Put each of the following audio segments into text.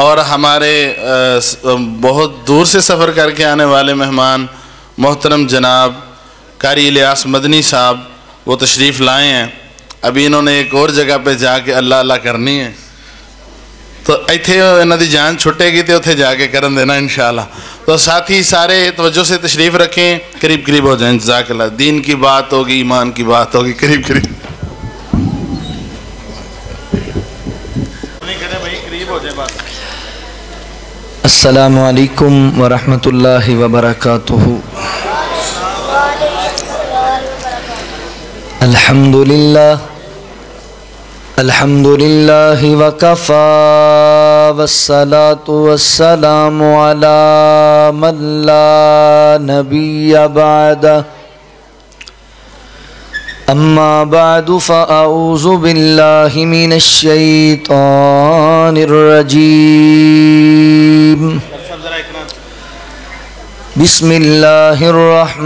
اور ہمارے بہت دور سے سفر کر کے آنے والے مہمان محترم جناب قاری الیاس مدنی صاحب وہ تشریف لائے ہیں. ابھی انہوں نے ایک اور جگہ پہ جا کے اللہ اللہ کرنی ہے تو ایتھے انہوں دی جان چھٹے گی تو اتھے جا کے کرن دینا انشاءاللہ. تو ساتھی سارے توجہ سے تشریف رکھیں, قریب قریب ہو جائیں. جزاک اللہ. دین کی بات ہوگی, ایمان کی بات ہوگی, قریب قریب السلام علیکم ورحمۃ اللہ وبرکاتہ. الحمد للہ وکفا والصلاة والسلام علی من لا نبی بعدہ. اما بعد فاعوذ باللہ من الشیطان الرجیم. بسم اللہ الرحمن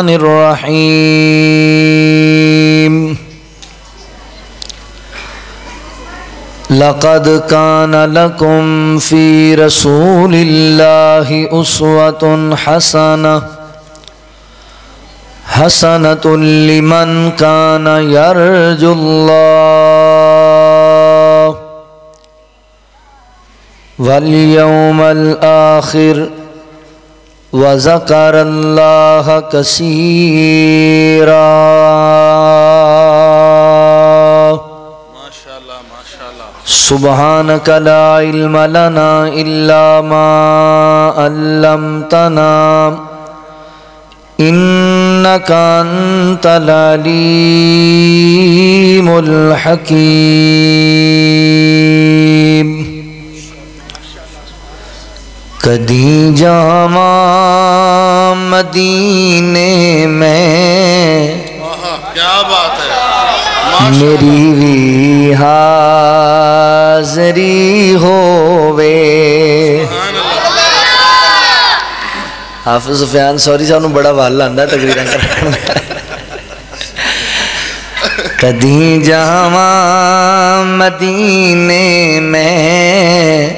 الرحیم. لقد كان لكم في رسول الله أسوة حسنة لمن كان يرجو الله واليوم الآخر وذكر الله كثيرا. سبحانك لا علم لنا إلا ما علمتنا إنك أنت العليم الحكيم. کدی جاواں مدینے میں, کیا بات ہے, میری بھی حاضری ہووے. حافظ سفیان سوری صاحب نو بڑا وال آندا تقریراں کرن. کدی جاواں مدینے میں,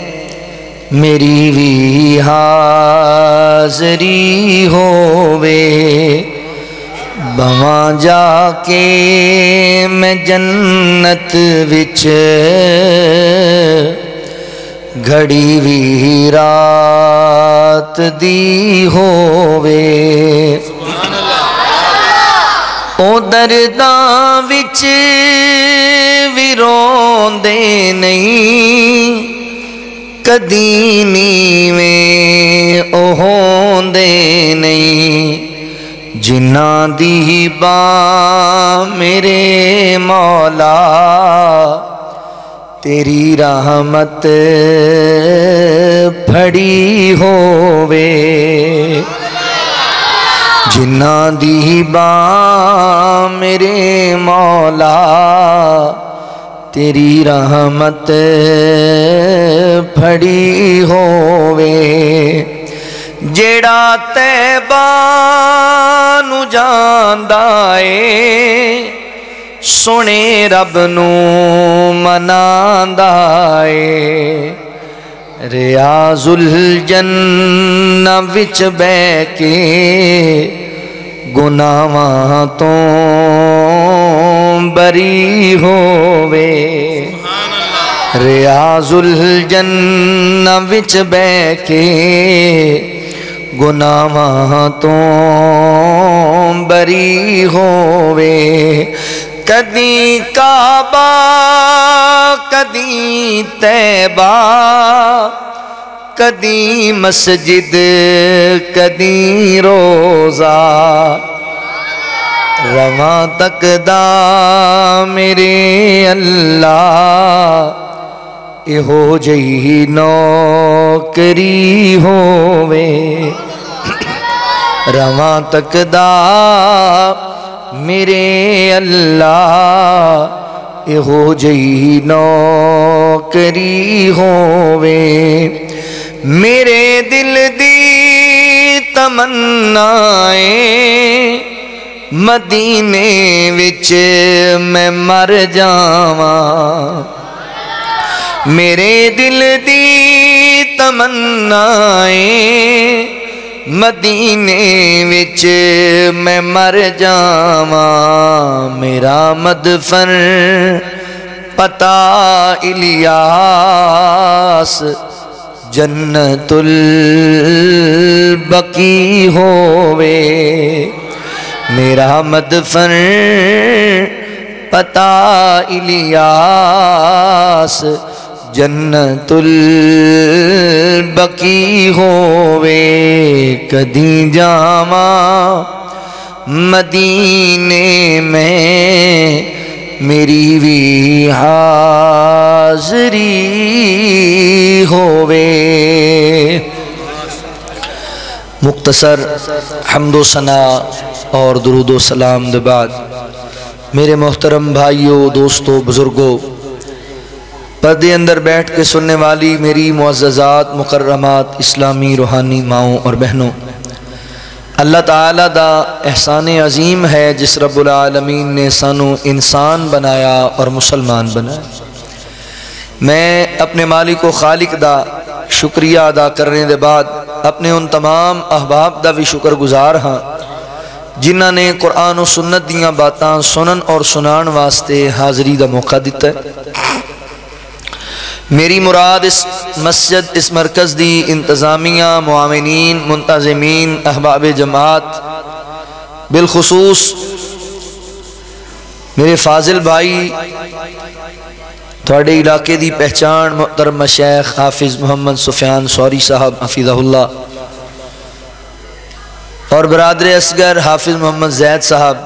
میری بھی حاضری ہووے. بواں جا کے میں جنت وچ, گھڑی بھی رات دی ہووے. او درداں وچ وی روندے نہیں, کدی نیویں او ہوندے نہیں. جنہاں دی باں میرے مولا تیری رحمت پھڑی ہووے. جنہاں دی باں میرے مولا تیری رحمت پھڑی ہووے. جیڑا طیبہ نو جاندا اے, سونے رب نو مناندا اے. ریاض الجنہ وچ بے کے گناہاں تو بری ہووے. ریاض الجنہ وچ بے کے گناہاں تو بری ہووے. کدی کعبہ کدی طیبہ, کدی مسجد کدی روزہ. رواں تک دا میرے اللہ, یہو جئی نوکری ہووے. رواں تک دا میرے اللہ, یہو جئی نوکری ہووے. میرے دل دی تمنائیں مدینے وچ میں مر جاواں. میرے دل دی تمنائیں مدینے وچ میں مر جاواں، میرا مدفن پتا الیاس جنت البقیع ہووے، میرا مدفن پتا الیاس جنت البقیع ہووے، کدی جاواں مدینے میں میری بھی حاضری ہووے۔ مختصر حمد و ثنا اور درود و سلام دے بعد میرے محترم بھائیوں، دوستوں، بزرگوں، پردے اندر بیٹھ کے سننے والی میری معززات، مکرمات، اسلامی روحانی ماؤں اور بہنوں، اللہ تعالیٰ دا احسان عظیم ہے جس رب العالمین نے سانو انسان بنایا اور مسلمان بنایا۔ میں اپنے مالک و خالق دا شکریہ ادا کرنے دے بعد اپنے ان تمام احباب دا بھی شکر گزار ہاں جنہاں نے قرآن و سنت دیاں باتاں سنن اور سنان واسطے حاضری دا موقع دیتا ہے۔ میری مراد اس مسجد، اس مرکز دی انتظامیہ، معاونین، منتظمین، احباب جماعت، بالخصوص میرے فاضل بھائی، تھوڑے علاقے دی پہچان محترم مشیخ حافظ محمد سفیان سوری صاحب حفظہ اللہ، اور برادر اصغر حافظ محمد زید صاحب،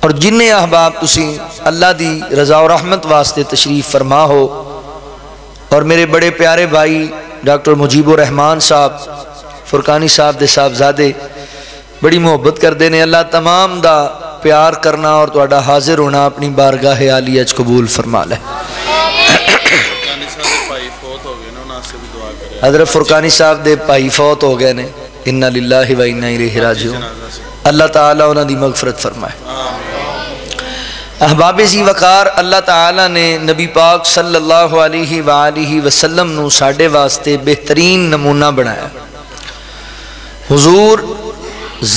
اور جنہیں احباب تسی اللہ دی رضا و رحمت واسطے تشریف فرما ہو، اور میرے بڑے پیارے بھائی ڈاکٹر مجیب الرحمان صاحب فرقانی صاحب دے صاحبزادے بڑی محبت کردے نے، اللہ تمام دا پیار کرنا اور تواڈا حاضر ہونا اپنی بارگاہ عالیہ وچ قبول فرما لے۔ حضرت فرقانی صاحب دے بھائی فوت ہو گئے نے، انا للہ و انا الیہ راجعون، اللہ تعالیٰ انہاں دی مغفرت فرمائے۔ احباب ذی وقار، اللہ تعالیٰ نے نبی پاک صلی اللہ علیہ وآلہ وسلم نو ساڈے واسطے بہترین نمونہ بنایا۔ حضور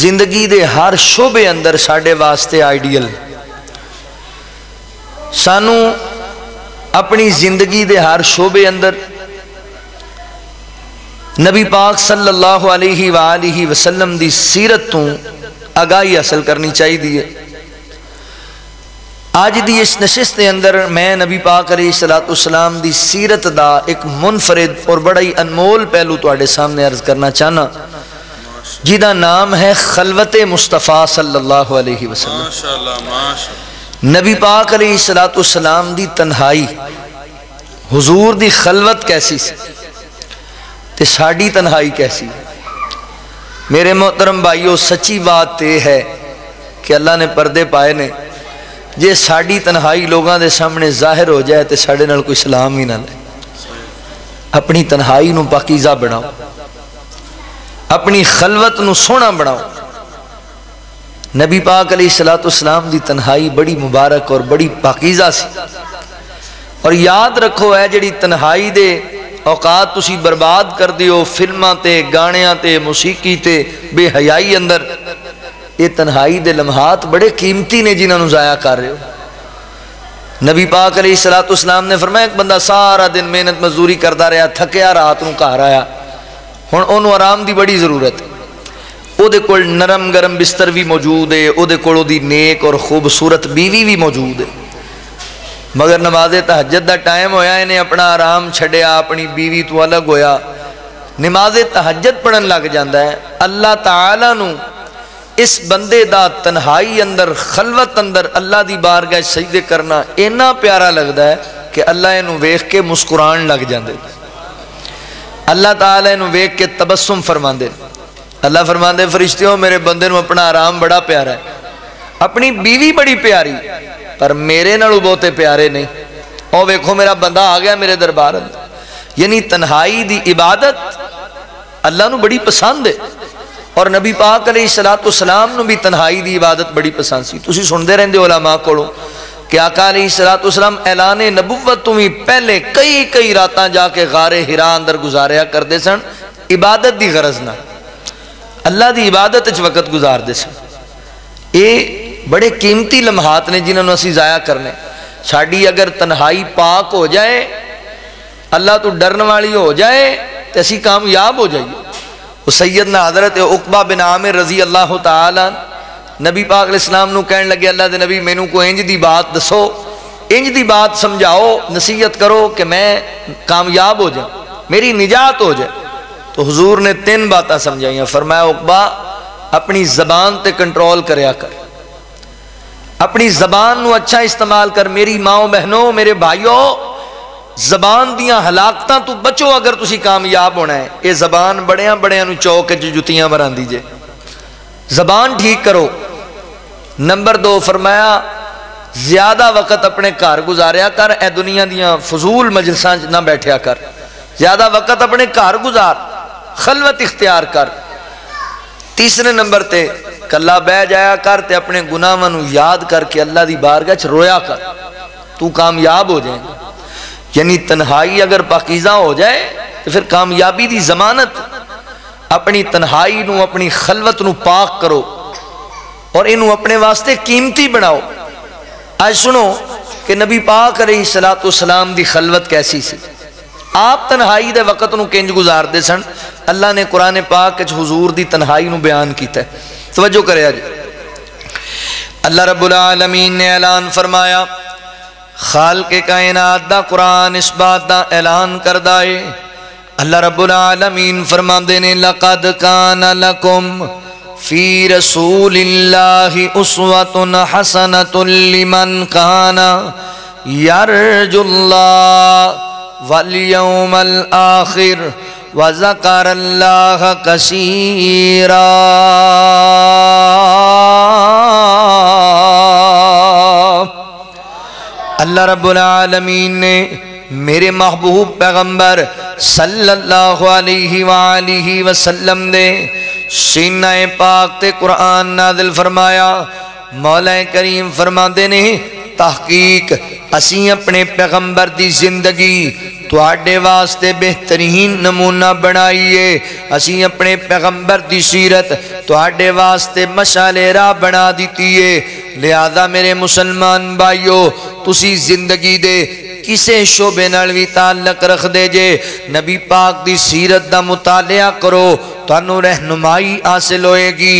زندگی دے ہر شعبے اندر ساڈے واسطے آئیڈیل، سانو اپنی زندگی دے ہر شعبے اندر نبی پاک صلی اللہ علیہ وآلہ وسلم دی سیرت تو آگاہی حاصل کرنی چاہیے۔ آج دی اس نشست کے اندر میں نبی پاک علیہ السلام دی سیرت دا ایک منفرد اور بڑا ہی انمول پہلو تواڈے سامنے عرض کرنا چاہنا، جیدہ نام ہے خلوت مصطفیٰ صلی اللہ علیہ وسلم۔ نبی پاک علیہ السلام دی تنہائی، حضور دی خلوت کیسی سی تے ساڑی تنہائی کیسی؟ میرے محترم بھائیو، سچی بات تے ہے کہ اللہ نے پردے پائے نے، جے ساڑی تنہائی لوگاں دے سامنے ظاہر ہو جائے تے ساڑے نال کوئی سلام ہی نہ لے۔ اپنی تنہائی نو پاکیزہ بناؤ، اپنی خلوت نو سونا بناؤ۔ نبی پاک علیہ السلام دی تنہائی بڑی مبارک اور بڑی پاکیزہ سی، اور یاد رکھو ہے جڑی تنہائی دے اوقات تسی برباد کر دیو فلماں تے، گانیاں تے، موسیقی تے، بے حیائی اندر، یہ تنہائی دے لمحات بڑے قیمتی نے جنہاں نو ضائع کر رہے ہو۔ نبی پاک علیہ السلام نے فرمایا ایک بندہ سارا دن محنت مزدوری کرتا رہا، تھکیا، رات نو گھر آیا، ہن اونوں آرام دی بڑی ضرورت ہے۔ او دے کول نرم گرم بستر بھی موجود ہے، او دے کول دی نیک اور خوبصورت بیوی بھی موجود ہے، مگر نماز تہجد دا ٹائم ہویا، انہیں اپنا آرام چھڑیا، اپنی بیوی تو الگ ہویا، نماز تہجد پڑھن لگ جاندہ ہے۔ اللہ تعالیٰ نو اس بندے دا تنہائی اندر، خلوت اندر اللہ دی بارگاہ سجدے کرنا اینا پیارا لگدا ہے کہ اللہ انہوں ویکھ کے مسکران لگ جاندے، اللہ تعالیٰ انہوں ویکھ کے تبسم فرماندے۔ اللہ فرماندے فرشتیوں میرے بندے نو اپنا آرام بڑا پیارا ہے، اپنی بیوی بڑی پیاری، پر میرے نالوں بہتے پیارے نہیں۔ او ویکھو میرا بندہ آ گیا میرے دربار اندر۔ یعنی تنہائی دی عبادت اللہ نو بڑی پسند ہے، اور نبی پاک علیہ السلام نو بھی تنہائی دی عبادت بڑی پسند سی۔ تسی سن دے رہندے علماء کولوں کہ آقا علیہ السلام اعلان نبوت تو بھی پہلے کئی راتاں جا کے غار حرا اندر گزاریا کرتے سن، عبادت دی غرض نہ، اللہ دی عبادت وچ وقت گزار دے سن۔ یہ بڑے قیمتی لمحات نے جنہوں نے اسی ضائع کرنے۔ ساڈی اگر تنہائی پاک ہو جائے، اللہ تو ڈرن والی ہو جائے تو اسی کامیاب ہو جائیے۔ وہ سیدنا حضرت عقبہ بن عامر رضی اللہ تعالیٰ نبی پاک علیہ السلام نو کہنے لگے اللہ دے نبی مینوں کو انج دی بات دسو، انج دی بات سمجھاؤ، نصیحت کرو کہ میں کامیاب ہو جاؤں، میری نجات ہو جائے۔ تو حضور نے 3 باتاں سمجھائیاں۔ فرمایا عقبہ اپنی زبان تے کنٹرول کریا کر، اپنی زبان نو اچھا استعمال کر۔ میری ماں بہنوں، میرے بھائیوں، زبان دیاں ہلاکتاں تو بچو اگر تسی کامیاب ہونا ہے۔ یہ زبان بڑیاں نو چوک جتیاں مران دیجئے، زبان ٹھیک کرو۔ نمبر 2 فرمایا زیادہ وقت اپنے گھر گزاریا کر، اے دنیا دیاں فضول مجلساں نہ بیٹھیا کر، زیادہ وقت اپنے گھر گزار، خلوت اختیار کر۔ تیسرے نمبر تے کلا بہ جایا کر تے اپنے گناہاں نو یاد کر کے اللہ دی بارگاہ وچ رویا کر، تو کامیاب ہو جائے گا۔ یعنی تنہائی اگر پاکیزہ ہو جائے تو پھر کامیابی دی ضمانت۔ اپنی تنہائی نو، اپنی خلوت نو پاک کرو اور انہوں اپنے واسطے قیمتی بناؤ۔ آج سنو کہ نبی پاک علیہ السلام دی خلوت کیسی سی، آپ تنہائی دے وقت نو کنج گزار دے سن۔ اللہ نے قرآن پاک وچ حضور دی تنہائی نو بیان کیتا ہے، توجہ کرے آج۔ اللہ رب العالمین نے اعلان فرمایا، خالق کائنات دا قرآن اس بات دا اعلان کردہ ہے۔ اللہ رب العالمین فرماندے نے لَقَدْ كَانَ لَكُمْ فِي رَسُولِ اللَّهِ أُسْوَةٌ حَسَنَةٌ لِمَنْ كَانَ يَرْجُو اللَّهَ وَالْيَوْمَ الْآخِرَ وَذَكَرَ اللَّهَ كَثِيرًا۔ اللہ رب العالمین نے میرے محبوب پیغمبر صلی اللہ علیہ وآلہ وسلم دے سینہ پاک تے قرآن نازل فرمایا۔ مولا کریم فرماندے نے تحقیق اسی اپنے پیغمبر دی زندگی تواڈے واسطے بہترین نمونہ بنائیے، اسی اپنے پیغمبر دی سیرت تواڈے واسطے مشعل راہ بنا دیتی ہے۔ لہذا میرے مسلمان بھائیو، تسی زندگی دے کسے شعبے نال وی تعلق رکھ دے جے، نبی پاک دی سیرت دا مطالعہ کرو، تانوں رہنمائی حاصل ہوئے گی۔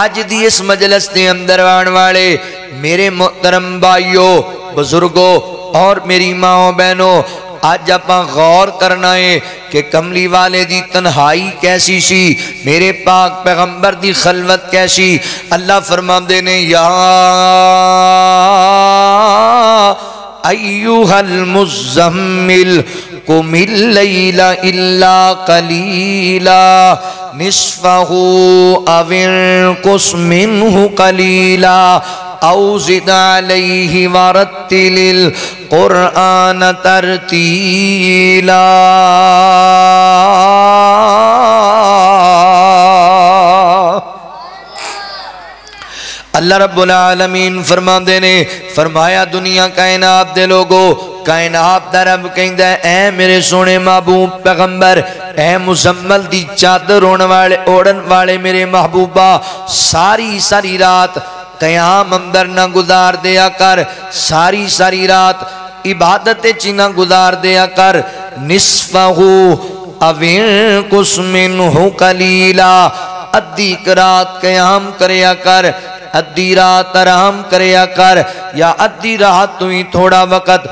آج دی اس مجلس دے اندر آن والے میرے محترم بھائیو، بزرگوں اور میری ماں بہنوں، آج اپاں غور کرنا ہے کہ کملی والے دی تنہائی کیسی سی، میرے پاک پیغمبر دی خلوت کیسی۔ اللہ فرماندے نے یا ایوہا المزمل قم اللیل الا قلیلا نصفہ او انقص منہ قلیلا او زد علیہ ورتل القرآن ترتیلا۔ اللہ رب العالمین فرماندے نے فرمایا دنیا کائنات دے لوگو، کائنات دا رب کہندہ ہے اے میرے سونے محبوب پیغمبر، اے مزمل دی چادر اوڑن والے میرے محبوبہ، ساری رات قیام اندر نہ گزار دیا کر، ساری رات عبادت چینہ گزار دیا کر۔ نصفہ او انقص منہ قلیلا، ادھی رات قیام کریا کر، ادھی رات آرام کریا کر، یا ادھی رات تو ہی تھوڑا وقت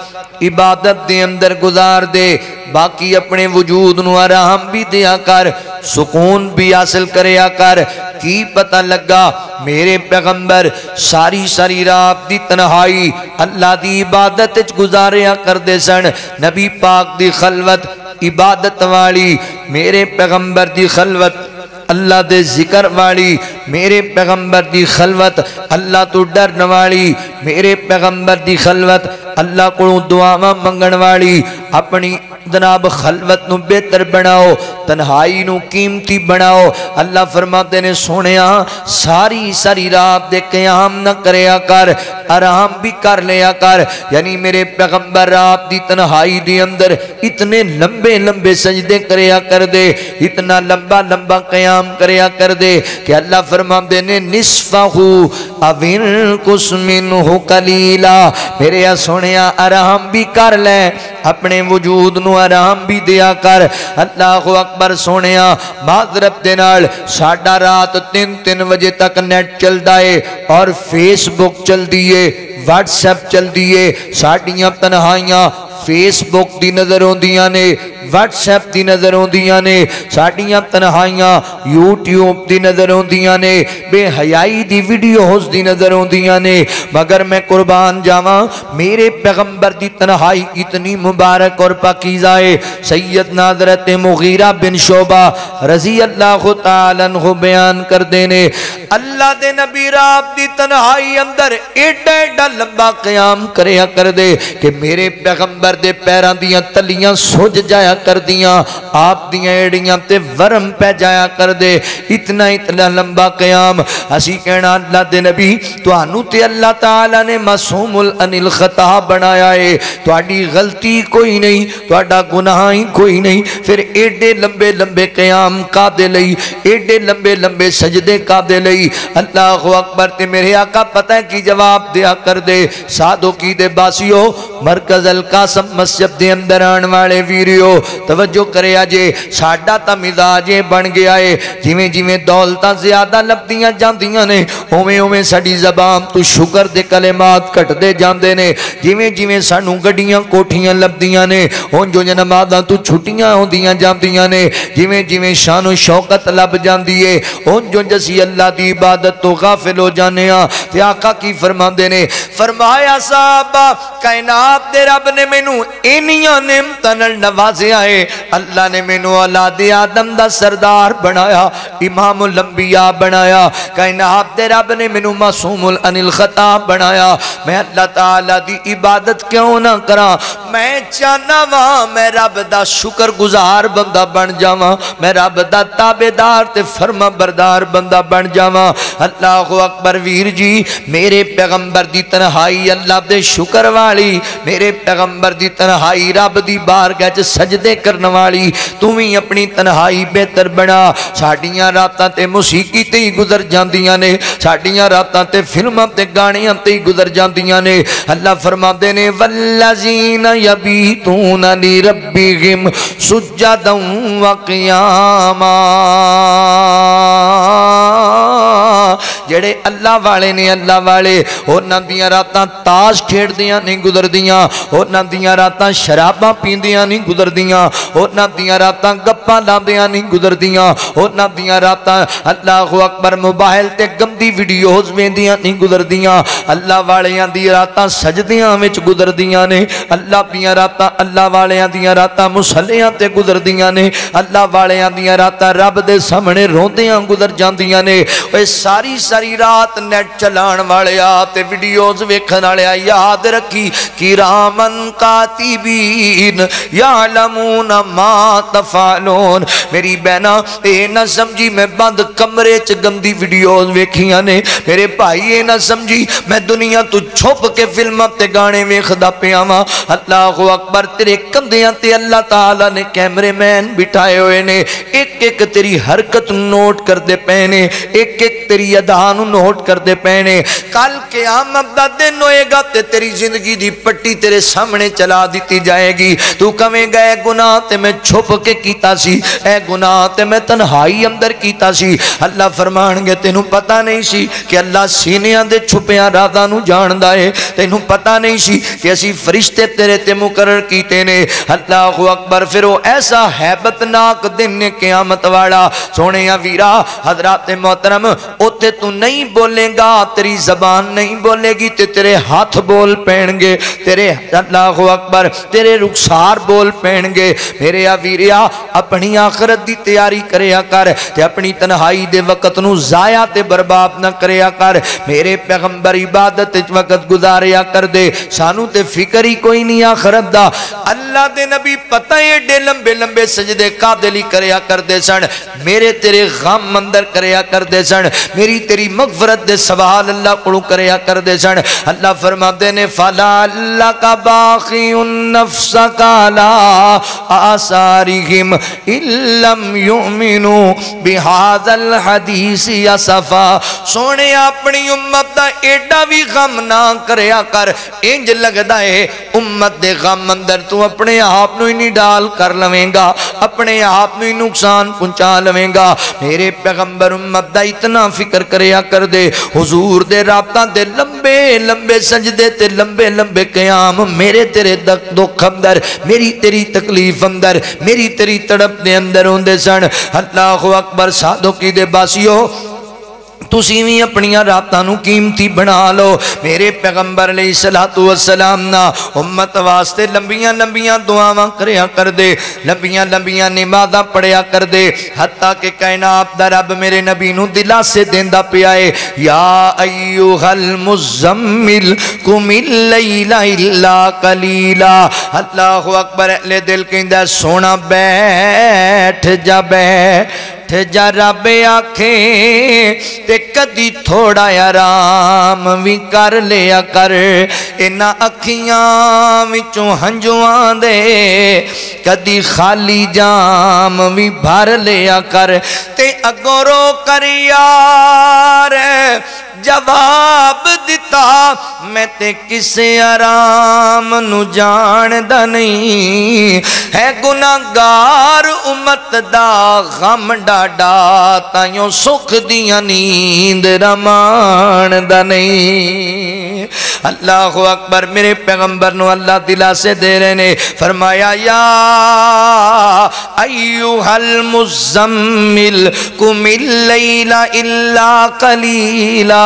عبادت دے اندر گزار دے، باقی اپنے وجود نو آرام بھی دیا کر، سکون بھی حاصل کریا کر۔ کی پتہ لگا میرے پیغمبر ساری رات دی تنہائی اللہ دی عبادت گزاریا کر دے سن۔ نبی پاک دی خلوت عبادت والی، میرے پیغمبر دی خلوت اللہ دے ذکر والی، میرے پیغمبر دی خلوت اللہ تو ڈرن والی، میرے پیغمبر دی خلوت اللہ کو دعاواں منگن والی۔ اپنی جناب خلوت نو بہتر بناؤ، تنہائی نو قیمتی بناؤ۔ اللہ فرماتے نے سونیا ساری رات دے قیام نہ کریا کر، آرام بھی کر لیا کر. یعنی میرے پیغمبر رات دی تنہائی دی اندر اتنے لمبے لمبے سجدے کریا کر دے, اتنا لمبا لمبا قیام کریا کر دے کہ اللہ فرماندے نے نصفہ اوین کس منہ قلیلا. میرے سونیا آرام بھی کر لے, اپنے وجود نو آرام بھی دیا کر. اللہ اکبر. سونیا معذرت دے نال ساڈا رات 3 بجے تک نیٹ چل دائے اور فیس بک چل دیئے, واٹس ایپ چل دیئے. ساڈیاں تنہائیاں فیس بک دی نظر ہوندیاں نے, واٹس ایپ دی نظر ہوندیاں نے. ساڈیاں تنہائیاں یوٹیوب دی نظر ہوندیاں نے, بے حیائی دی ویڈیوز دی نظر ہوندیاں نے. مگر میں قربان جاواں میرے پیغمبر دی تنہائی اتنی مبارک اور پاکیزہ ہے. سیدنا حضرت مغیرہ بن شعبہ رضی اللہ تعالی عنہ بیان کر دینے, اللہ دے نبی رات دی تنہائی اندر ایڈا ایڈا لمبا قیام کریا کر دے کہ میرے پیغمبر دے پیران دیاں تلیاں سوج جایا کر دیاں, آپ دیاں ایڑیاں تے ورم پہ جایا کر دے. اتنا اتنا لمبا قیام. اسی کہنا اللہ دے نبی توانو تے اللہ تعالیٰ نے معصوم عن الخطا بنایا ہے, توڑی غلطی کوئی نہیں, توڑا گناہ ہی کوئی نہیں. پھر ایڈے لمبے لمبے قیام کا دے لئی, ایڈے لمبے لمبے سجدے کا دے لئی. اللہ اکبر. تے میرے آقا پتہ ہے کی جواب دیا کر دے, سادو کی دے باسیو, مرکز القاسم مسجد دے اندر آن والے ویریو توجہ کرے آجے. ساڑھا تا مزاجے بن گیا ہے, جویں جویں دولتاں زیادہ لبدیاں جاندیاں نے اویں اویں ساڑی زبان تو شکر دے کلمات کٹ دے جاندے نے. جویں جویں سانو گڑیاں کوٹھیاں لبدیاں نے ہون جو نمازاں تو چھٹیاں ہوندیاں جاندیاں نے. جویں جویں شان و شوکت لب جاندی ہے ہون جو جسی اللہ دی عبادت تو غافل ہو جانے ہاں. تے آقا کی فرماندے نے, فرمایا صحابہ کائنات دے رب نے مینوں اینیاں نعمتاں نال نوازیا ہے. اللہ نے مینوں اولاد آدم دا سردار بنایا, امام الانبیاء بنایا. کائنات دے رب نے مینوں معصوم عن الخطا بنایا. میں اللہ تعالی دی عبادت کیوں نہ کراں؟ میں چاہنا وا میں رب دا شکر گزار بندہ بن جاواں, میں رب دا تابعدار تے فرما بردار بندہ بن جاواں. اللہ اکبر. ویر جی میرے پیغمبر دی تنہائی اللہ دے شکر والی, میرے پیغمبر دی تنہائی رب دی بارگاہ چ سجدے کرن والی. تمہیں اپنی تنہائی بہتر بنا. ساڈیاں راتاں تے موسیقی تے ہی گزر جاندیاں نے, ساڈیاں راتاں تے فلماں تے گانیاں تے ہی گزر جاندیاں نے. اللہ فرماندے نے والذین یبیتون لربہم سجدا وقیاما. جڑے اللہ والے نے, اللہ والے انہاں دیاں راتاں تاش کھیڑ دیاں نہیں گزر دیاں, انہاں دیاں راتاں شراباں پیندیاں نہیں گزر دیاں, انہاں دیاں راتاں گپاں لاندیاں نہیں گزر دیاں, انہاں دیاں راتاں اللہ اکبر موبائل تے گندی ویڈیوز ویندیاں نہیں گزر دیاں. اللہ والیاں دی راتاں سجدیاں وچ گزر دیاں نے, اللہ دیاں راتاں اللہ والیاں دیاں راتاں مصلیاں تے گزر دیاں نے, اللہ والیاں دیاں راتاں رب دے سامنے روندیاں گزر جاندیاں نے. اے ساری ساری رات نیٹ چلان والے تے ویڈیوز ویکھن والے یاد رکھی کرامن کاتبین یعلمون ما تفعلون. میری بہنا اے نہ سمجھی میں بند کمرے چ گندی ویڈیوز ویکھیاں نے, میرے بھائی اے نہ سمجھی میں دنیا تو چھپ کے فلماں تے گانے ویکھدا پیا واں. اللہ اکبر. تیرے کندھیاں تے اللہ تعالی نے کیمرے مین بٹھائے ہوئے نے, ایک ایک تیری حرکت نوٹ کردے پے نے, ایک ایک تیری ادا نو نوٹ کردے پے نے. کل قیامت دا دن ہوئے گا تے تیری زندگی دی پٹی تیرے سامنے چلا دیتی جائے گی. تو کہیں گا اے گناہ تے میں چھپ کے کیتا سی, اے گناہ تے میں تنہائی اندر کیتا سی. اللہ فرمان گے تینوں پتہ نہیں سی کہ اللہ سینیاں دے چھپیاں رازاں نو جاندا ہے, تینوں پتہ نہیں سی کہ اسی فرشتے تیرے تے مقرر کیتے نے. اللہ اکبر. پھر وہ ایسا ہیبت ناک دن قیامت والا سونیا ویرا حضرات محترم, اوتے تو نہیں بولے گا, تیری زبان نہیں بولے گی تے تیرے ہاتھ بول پین گے, تیرے اللہ اکبر تیرے رخسار بول پین گے. میرے ویریا اپنی آخرت دی تیاری کریا کر تے اپنی تنہائی دے وقت نو ضائع تے برباد خراب نہ کریا کر میرے پیغمبر عبادت وقت گزاریا کر دے سانو تے فکر ہی کوئی نہیں آخرت دا اللہ دے نبی پتہ ایڈے لمبے لمبے سجدے قابلی کریا کر دے سن میرے تیرے غم اندر کریا کر دے سن میری تیری مغفرت دے سوال اللہ کو کریا کر دے سن اللہ فرما دے نے فلا اللہ کا باقی النفس کالا آثارہم لم یؤمنوا بہذا الحدیث یسفا سونے اپنی امت دا ایڈا بھی غم نہ کریا کر انج لگدا ہے امت دے غم اندر تو اپنے آپ نو ہی نہیں ڈال کر لویں گا اپنے آپ نو ہی نقصان پہنچا لویں گا میرے پیغمبر امت دا اتنا فکر کریا کر دے حضور دے رابطہ دے لمبے لمبے سجدے تے لمبے لمبے قیام میرے تیرے دکھ اندر میری تیری تکلیف اندر میری تیری تڑپ دے اندر ہوندے سن اللہ اکبر سادوں کی دے باسیو تسی بھی اپنی راتانو قیمتی بنا لو میرے پیغمبر علیہ السلام نا امت واسطے لمبیاں لمبیاں دعاواں کریا کر دے لمبیاں لمبیاں نمازاں پڑھیا کر دے حتیٰ کہ کائنات دا رب میرے نبی نو دلا سے دیندہ پیائے یا ایوہ المزمل قم اللیل الا قلیلا اللہ اکبر اہل دل کہندہ سونا بیٹھ جا جا رب آکھیں تے کدی تھوڑا آرام بھی کر لیا کر اینا اکھیاں وچوں ہنجوان دے کدی خالی جام بھی بھر لیا کر تے اگوں رو کر یار جواب دیتا میں تے کسے آرام نو جاندہ نہیں ہے گناہگار امت دا غم ڈاڈا تائیوں سکھ دیا نیند رماندہ نہیں اللہ اکبر میرے پیغمبر نو اللہ دلا سے دے رہے نے فرمایا یا ایوہ المزمل قم اللیل الا قلیلا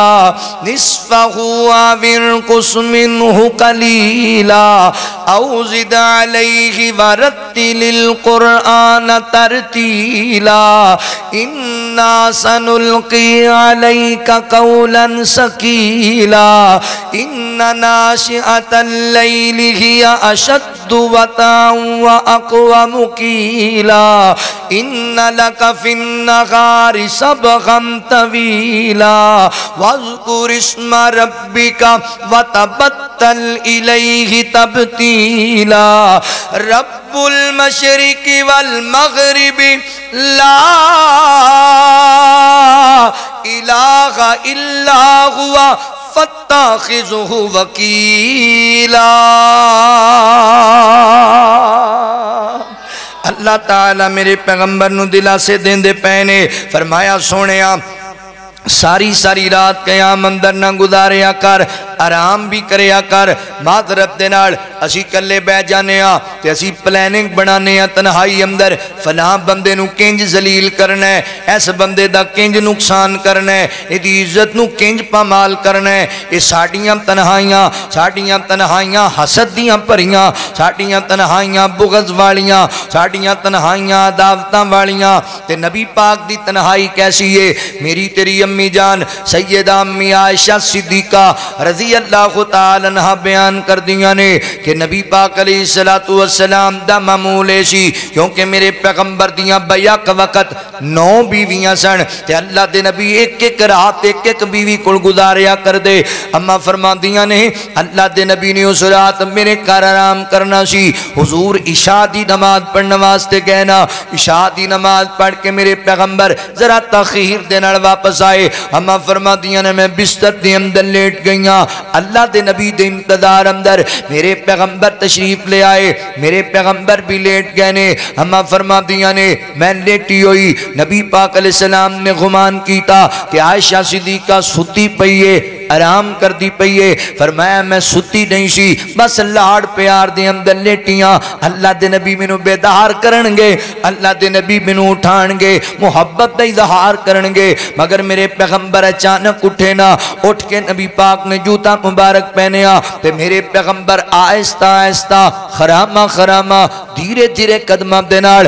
نصفہ وانقص منہ قلیلا او زد علیہ ورتل القرآن ترتیلا انا سنلقی علیک قولا ثقیلا ان ناشئۃ اللیل ہی اشد وطئا واقوم قیلا ان لک فی النہار سبغا طویلا واذکر اسم ربک وتبتل الیہ تبتیلا رب المشرق والمغرب لا الہ الا ہوا فاتخذہ وکیلا اللہ تعالیٰ میرے پیغمبر نو دلا سے دیندے پہنے فرمایا سونیا ساری ساری رات قیام اندر نہ گزاریا کر آرام بھی کریا کر معذرت دے نال اسی کلے بیٹھ جانے ہاں تے اسی پلاننگ بنانے ہاں تنہائی اندر فلاں بندے نو کنج ذلیل کرنا ہے ایس بندے دا کنج نقصان کرنا ہے ایدی عزت نو کنج پامال کرنا ہے یہ ساڑیاں تنہائیاں حسد دیاں پریاں ساڑیاں تنہائیاں بغض والیاں ساڑیاں تنہائیاں عداوتاں والیاں تے نبی پاک دی تنہائی کیسی ہے میری تیری امی جان سیدہ امی عائشہ صدیقہ رضی اللہ تعالی عنہ بیان کر دیا نے کہ نبی پاک علیہ السلام دا معمول ایسی کیونکہ میرے پیغمبر دیاں بیاک وقت 9 بیویاں سن تے اللہ دے نبی ایک ایک رات ایک ایک بیوی کل گزاریا کر دے اما فرما دیا نے اللہ دے نبی نے اس رات میرے کار آرام کرنا سی حضور عشاء دی نماز پڑھنے واسطے کہنا عشاء دی نماز پڑھ کے میرے پیغمبر ذرا تاخیر دے نال واپس آئے اما فرما دیا نے میں بستر دے اندر لیٹ گئیاں اللہ دے نبی دے انتظار اندر میرے پیغمبر تشریف لے آئے میرے پیغمبر بھی لیٹ گئے نے اما فرما دیا نے میں لیٹی ہوئی نبی پاک علیہ السلام نے گمان کیتا کہ عائشہ صدیقہ ستی پئیے آرام کر دی پئیے فرمایا میں ستی نہیں سی بس لاڑ پیار دے اندر لیٹیاں اللہ دے نبی منو بیدار کرنگے اللہ دے نبی منو اٹھانگے محبت دا اظہار کرنگے مگر میرے پیغمبر اچانک اٹھے نا اٹھ کے نبی پاک نے جوتا مبارک پہنیا تے میرے پیغمبر آہستہ آہستہ خرامہ دھیرے دھیرے قدمہ دے نال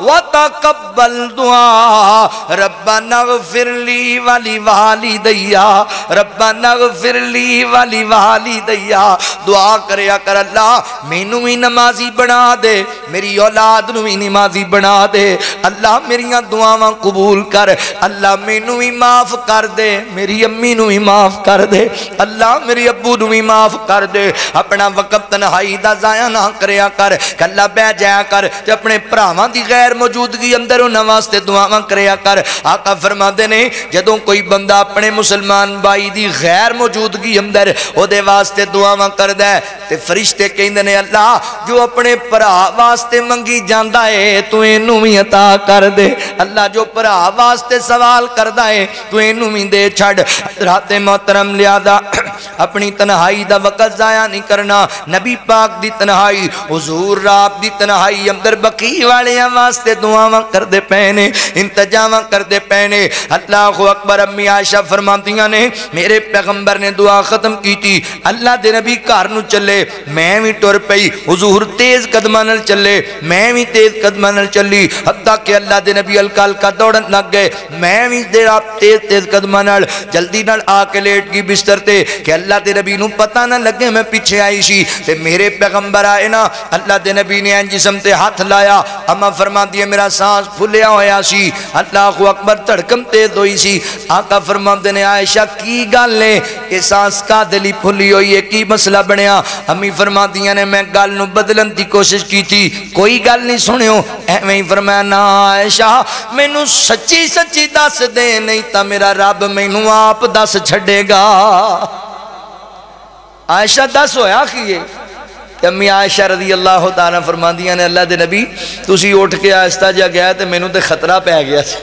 وتقبل دعا ربنا اغفر لی ولی والدیا ربنا اغفر لی ولی والدیا دعا کریا کر اللہ مینوں بھی نمازی بنا دے میری اولاد نوں بھی نمازی بنا دے اللہ میریاں دعاواں قبول کر اللہ مینوں بھی معاف کر دے میری امی نوں بھی معاف کر دے اللہ میری ابو نوں بھی معاف کر دے اپنا وقت تنہائی دا ضائع نہ کریا کر کلا بہ جایا کر تے اپنے بھراواں دی غیر موجودگی اندر انہاں واسطے دعاواں کریا کر آقا فرماندے نے جدوں کوئی بندہ اپنے مسلمان بھائی دی غیر موجودگی اندر او دے واسطے دعاواں کردا ہے تے فرشتے کہندے نے اللہ جو اپنے بھرا واسطے منگی جاندا ہے تو اینوں بھی عطا کر دے اللہ جو بھرا واسطے سوال کردا ہے تو اینوں بھی دے چھڈ حضرات محترم لہذا اپنی تنہائی دا وقت ضائع نہیں کرنا نبی پاک دی تنہائی حضور رات دی تنہائی اندر بقی والیاں واسطے دعاواں کردے پینے انتجاواں کردے پینے اللہ اکبر امی عائشہ فرماندیاں نے میرے پیغمبر نے دعا ختم کی تھی اللہ دے نبی گھر نو چلے میں بھی ٹر پئی حضور تیز قدماں نال چلے میں بھی تیز قدماں نال چلی حتیٰ کہ اللہ دے نبی ہلکا ہلکا دوڑن لگ گئے میں بھی تیز قدماں نال جلدی نال آ کے لیٹ گئی بستر تے کہ اللہ دے نبی نو پتہ نہ لگے میں پیچھے آئی سی تے میرے پیغمبر آئے نا اللہ دے نبی نے جسم تے ہاتھ لایا اما فرما دیا میرا سانس پھلیا ہویا سی اللہ اکبر دھڑکن تیز ہوئی سی آقا فرما دے نے عائشہ کی گل نے کہ سانس کا دلی پھلی ہوئی ہے کی مسئلہ بنیا امی فرما دیا نے میں گل نو بدلن دی کوشش کی تھی کوئی گل نہیں سنیو ایویں ہی فرمایا نا عائشہ مینوں سچی سچی دس دے نہیں تا میرا رب مینوں آپ دس چھڑے گا عائشہ دس ہویا کیے کہ امی عائشہ رضی اللہ تعالیٰ فرماندیاں نے اللہ دے نبی تسی اٹھ کے آہستہ جا گیا تے مینوں تے خطرہ پہ گیا سی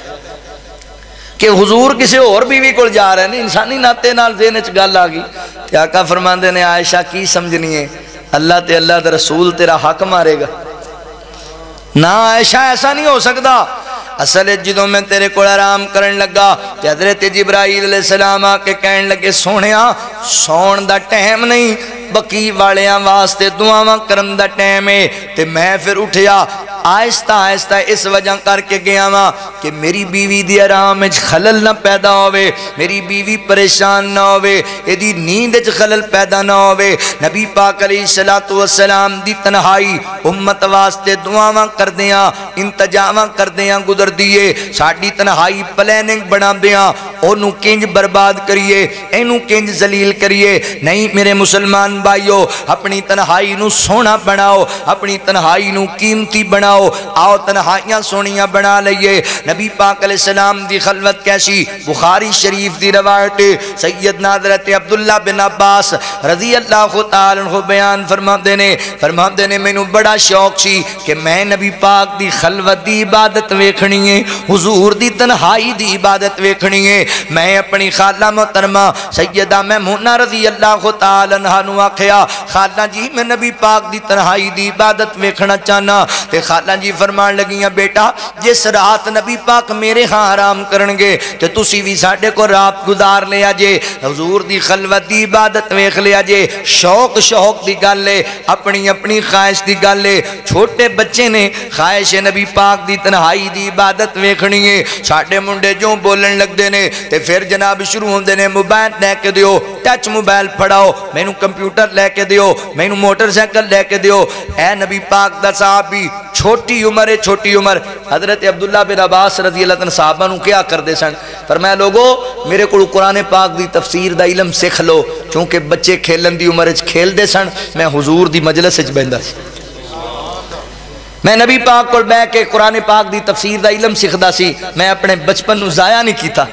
کہ حضور کسی اور بیوی کو جا رہے ہیں انسانی ناتے نال ذہن وچ گل آ گئی تے آقا فرماندے نے عائشہ کی سمجھنی ہے اللہ تے اللہ دا رسول تیرا حق مارے گا نہ عائشہ ایسا نہیں ہو سکتا اصل جدوں میں تیرے کو آرام کرن لگا تے حضرت جبرائیل علیہ السلام آ کے کہن لگے سونیا سون دا ٹائم نہیں بقی والیاں واسطے دعاواں کرن دا ٹائم ہے تے میں پھر اٹھیا آہستہ آہستہ اس وجہ کر کے گیا ماں کہ میری بیوی دی آرام وچ خلل نہ پیدا ہوئے میری بیوی پریشان نہ ہوئے ایدی نیند وچ خلل پیدا نہ ہوئے نبی پاک علیہ السلام دی تنہائی امت واسطے دعاواں کردیاں انتجاواں کردیاں گزر دیئے ساڑی تنہائی پلیننگ بنا دیاں انہوں کنج برباد کریے اینوں کنج ذلیل کریے نہیں میرے مسلمان بھائیو اپنی تنہائی نو سونا بناؤ اپنی تنہائی نو قیمتی بناؤ آؤ تنہائیاں سونیاں بنا لئیے نبی پاک علیہ السلام دی خلوت کیسی بخاری شریف دی روایت سیدنا حضرت عبداللہ بن عباس رضی اللہ تعالیٰ عنہ بیان فرما دینے میں بڑا شوق سی کہ میں نبی پاک دی خلوت دی عبادت ویکھنی ہے حضور دی تنہائی دی عبادت ویکھنی ہے میں اپنی خالہ محترمہ سیدہ میمونہ رضی اللہ تعالیٰ عنہ نو آکھیا خالہ جی میں نبی پاک دی تنہائی دی عبادت ویکھنا چاہنا تے خالہ جی فرمان لگیاں بیٹا جس رات نبی پاک میرے ہاں آرام کرنگے تے تسی بھی ساڑھے کو رات گزار لیا جے حضور دی خلوت دی عبادت ویکھ لیا جے شوق دی گل لے اپنی خواہش دی گل لے چھوٹے بچے نے خواہش نبی پاک دی تنہائی دی عبادت ویکھنی ہے ساڑھے منڈے جو بولن لگ دینے تے پھر جناب شروع ہوں دینے موبائل لے کے دیو ٹچ موبائل پڑھاؤ میں نو کمپیوٹر لے کے دیو میں نو موٹر سائیکل لے کے دیو اے نبی پاک دا صحابی چھوٹی عمر حضرت عبداللہ بن عباس رضی اللہ عنہ صحابہ نو کیا کر دے سن فرمایا لوگو میرے کو قرآن پاک دی تفسیر دا علم سکھ لو چونکہ بچے کھیلن دی عمر کھیل دے سن میں حضور دی مجلس وچ بہندا سی میں نبی پاک کو بیٹھ کے قرآن پاک دی تفسیر دا علم سکھدا سی میں اپنے بچپن نو ضائع نہیں کیتا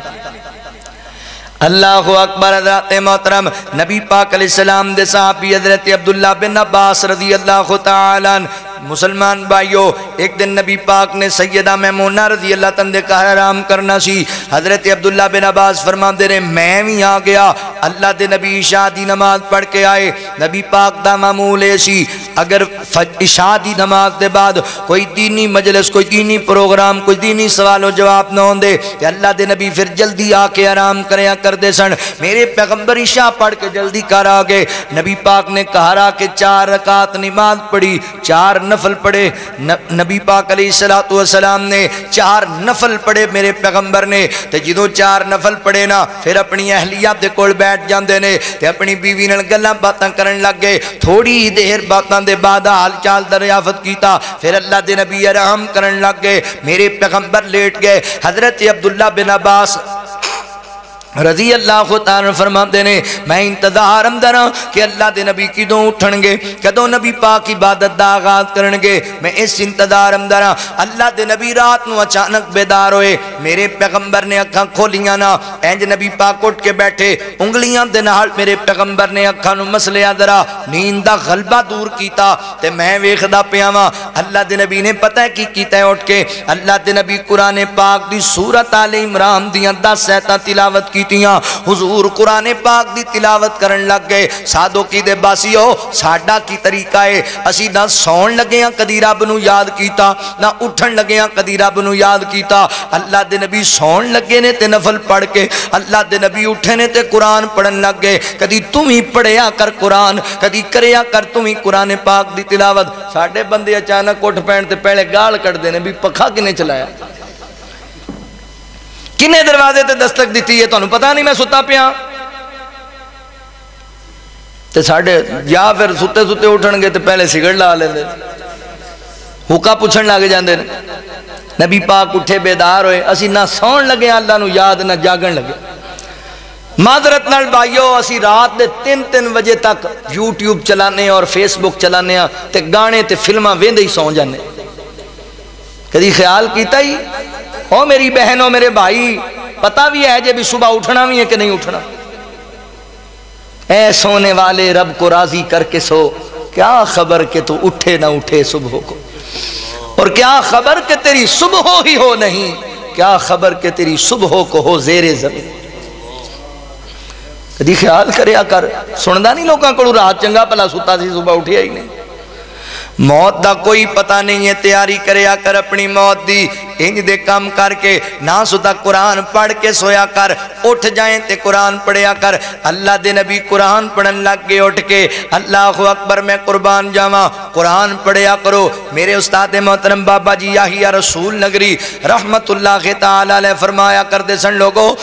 اللہ اکبر حضرت محترم نبی پاک علیہ السلام دے صحابی حضرت عبداللہ بن عباس رضی اللہ تعالیٰ مسلمان بھائیو ایک دن نبی پاک نے سیدہ میمونہ رضی اللہ تعالیٰ کا حرام کرنا سی حضرت عبداللہ بن عباس فرمان دے رہے میں بھی آ گیا اللہ دے نبی عشاء دی نماز پڑھ کے آئے. نبی پاک دا معمول سی اگر عشاء دی نماز دے بعد کوئی دینی مجلس کوئی دینی پروگرام کوئی دینی سوال و جواب نہ ہوندے کہ اللہ دے نبی پھر جلدی آ کے آرام کریا کردے سن. میرے پیغمبر عشاء پڑھ کے جلدی کر آ گئے. نبی پاک نے کہا کہ 4 رکعت نماز پڑھی 4 نفل پڑھے. نبی پاک علیہ السلام نے 4 نفل پڑھے میرے پیغمبر نے. تے جدوں 4 نفل پڑھے نا پھر اپنی اہلیہ دے کول بیٹھ جاندے نے تے اپنی بیوی نال گلاں باتاں کرن لگ گئے. تھوڑی دیر باتاں دے بعد حال چال دریافت کیتا. پھر اللہ دے نبی آرام کرن لگ گئے. میرے پیغمبر لیٹ گئے. حضرت عبداللہ بن عباس رضی اللہ تعالیٰ فرماتے نے میں انتظار اندر ہاں کہ اللہ دے نبی کدوں اٹھن گے کدوں نبی پاک عبادت دا آغاز کرن گے. میں اس انتظار اندر ہاں. اللہ دے نبی رات نو اچانک بیدار ہوئے. میرے پیغمبر نے اکھاں کھولیاں نا انج نبی پاک اٹھ کے بیٹھے انگلیاں دے نال میرے پیغمبر نے اکھاں نو مسلیا ذرا نیند دا غلبہ دور کیتا. تے میں ویکھدا پیا واں اللہ دے نبی نے پتہ کی کیتا ہے اٹھ کے اللہ دے نبی قرآن پاک دی سورۃ آل عمران دیاں 10 آیتاں تلاوت کیتیاں. حضور قرآن پاک دی تلاوت کرن لگ گئے. سادو کی دے باسیو ساڈا کی طریقہ ہے اسی نہ سون لگے ہاں کدی رب نو یاد کیتا نہ اٹھن لگے ہاں کدی رب نو یاد کیتا. اللہ دے نبی سون لگے نے تے نفل پڑھ کے اللہ دے نبی اٹھے نے تے قرآن پڑھن لگ گئے. کدی تم ہی پڑھیا کر قرآن کدی کریا کر تم ہی قرآن پاک دی تلاوت. ساڈے بندے اچانک اٹھ پین تے پہلے گال کٹ دے نے بھی پکھا کنے چلایا کنے دروازے تے دستک دیتی ہے تانوں پتہ نہیں میں ستا پیا. تے ساڈے یا پھر ستے ستے اٹھن گے تے پہلے سگرٹ لا لیندے حکا پوچھن لگ جاندے نے. نبی پاک اٹھے بیدار ہوئے. اسی نہ سون لگے اللہ نو یاد نہ جاگن لگے. معذرت نال بھائیو اسی رات دے 3 بجے تک یوٹیوب چلانے اور فیس بک چلانے تے گانے تے فلماں ویندے ہی سو جانے. کدی خیال کیتا ہی او میری بہنوں میرے بھائی پتہ بھی ہے جے بھی صبح اٹھنا بھی ہے کہ نہیں اٹھنا. اے سونے والے رب کو راضی کر کے سو کیا خبر کہ تو اٹھے نہ اٹھے صبح کو اور کیا خبر کہ تیری صبح ہی ہو نہیں کیا خبر کہ تیری صبح کو ہو زیر زمین. کدی خیال کریا کر سندا نہیں لوگاں کولوں رات چنگا بھلا ستا سی صبح اٹھیا ہی نہیں. موت دا کوئی پتہ نہیں ہے تیاری کریا کر اپنی موت دی. انج دے کام کر کے نہ ستا قرآن پڑھ کے سویا کر. اٹھ جائیں تے قرآن پڑھیا کر. اللہ دے نبی قرآن پڑھن لگ گئے اٹھ کے. اللہ اکبر میں قربان جاواں قرآن پڑھیا کرو. میرے استاد محترم بابا جی یحییٰ رسول نگری رحمت اللہ تعالی علیہ فرمایا کردے سن لوگو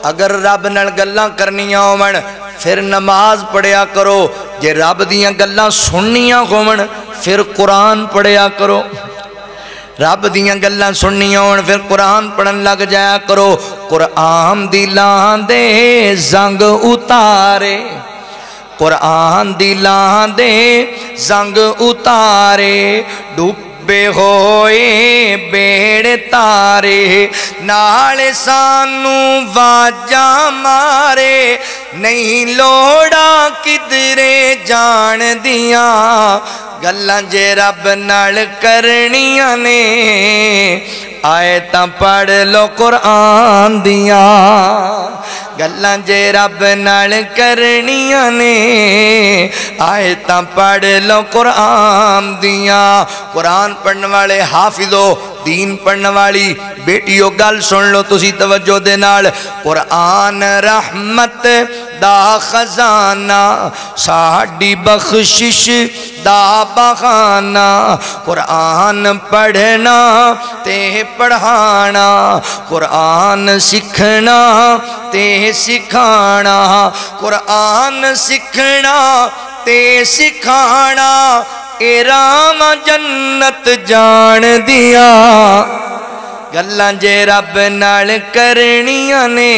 اگر رب نال گلاں کرنیاں ہون پھر نماز پڑھیا کرو. جے رب دیاں گلاں سننیاں ہون پھر قرآن پڑھیا کرو. رب دیاں گلاں سننیاں ہون پھر قرآن پڑھن لگ جایا کرو. قرآن دلاں دے زنگ اتارے قرآن دلاں دے زنگ اتارے ڈوبے ہوئے بیڑ تارے نال سانو واجاں مارے نہیں لوڑا کدرے جان دیاں گلاں جے رب نال کرنیاں نے آیتاں پڑھ لو قرآن دیاں گلاں جے رب نال کرنیاں نے آیتاں پڑھ لو قرآن دیاں. قرآن پڑھنے والے حافظو دین پڑھنے والی بیٹیو گل سن لو تسی توجہ دے نال. قرآن رحمت دا خزانہ ساڈی بخشش دا بہانہ قرآن پڑھنا تے پڑھانا قرآن سکھنا تے سکھانا قرآن سکھنا تے سکھانا اے رام جنت جان دیا گلاں جے رب نال کرنیاں نے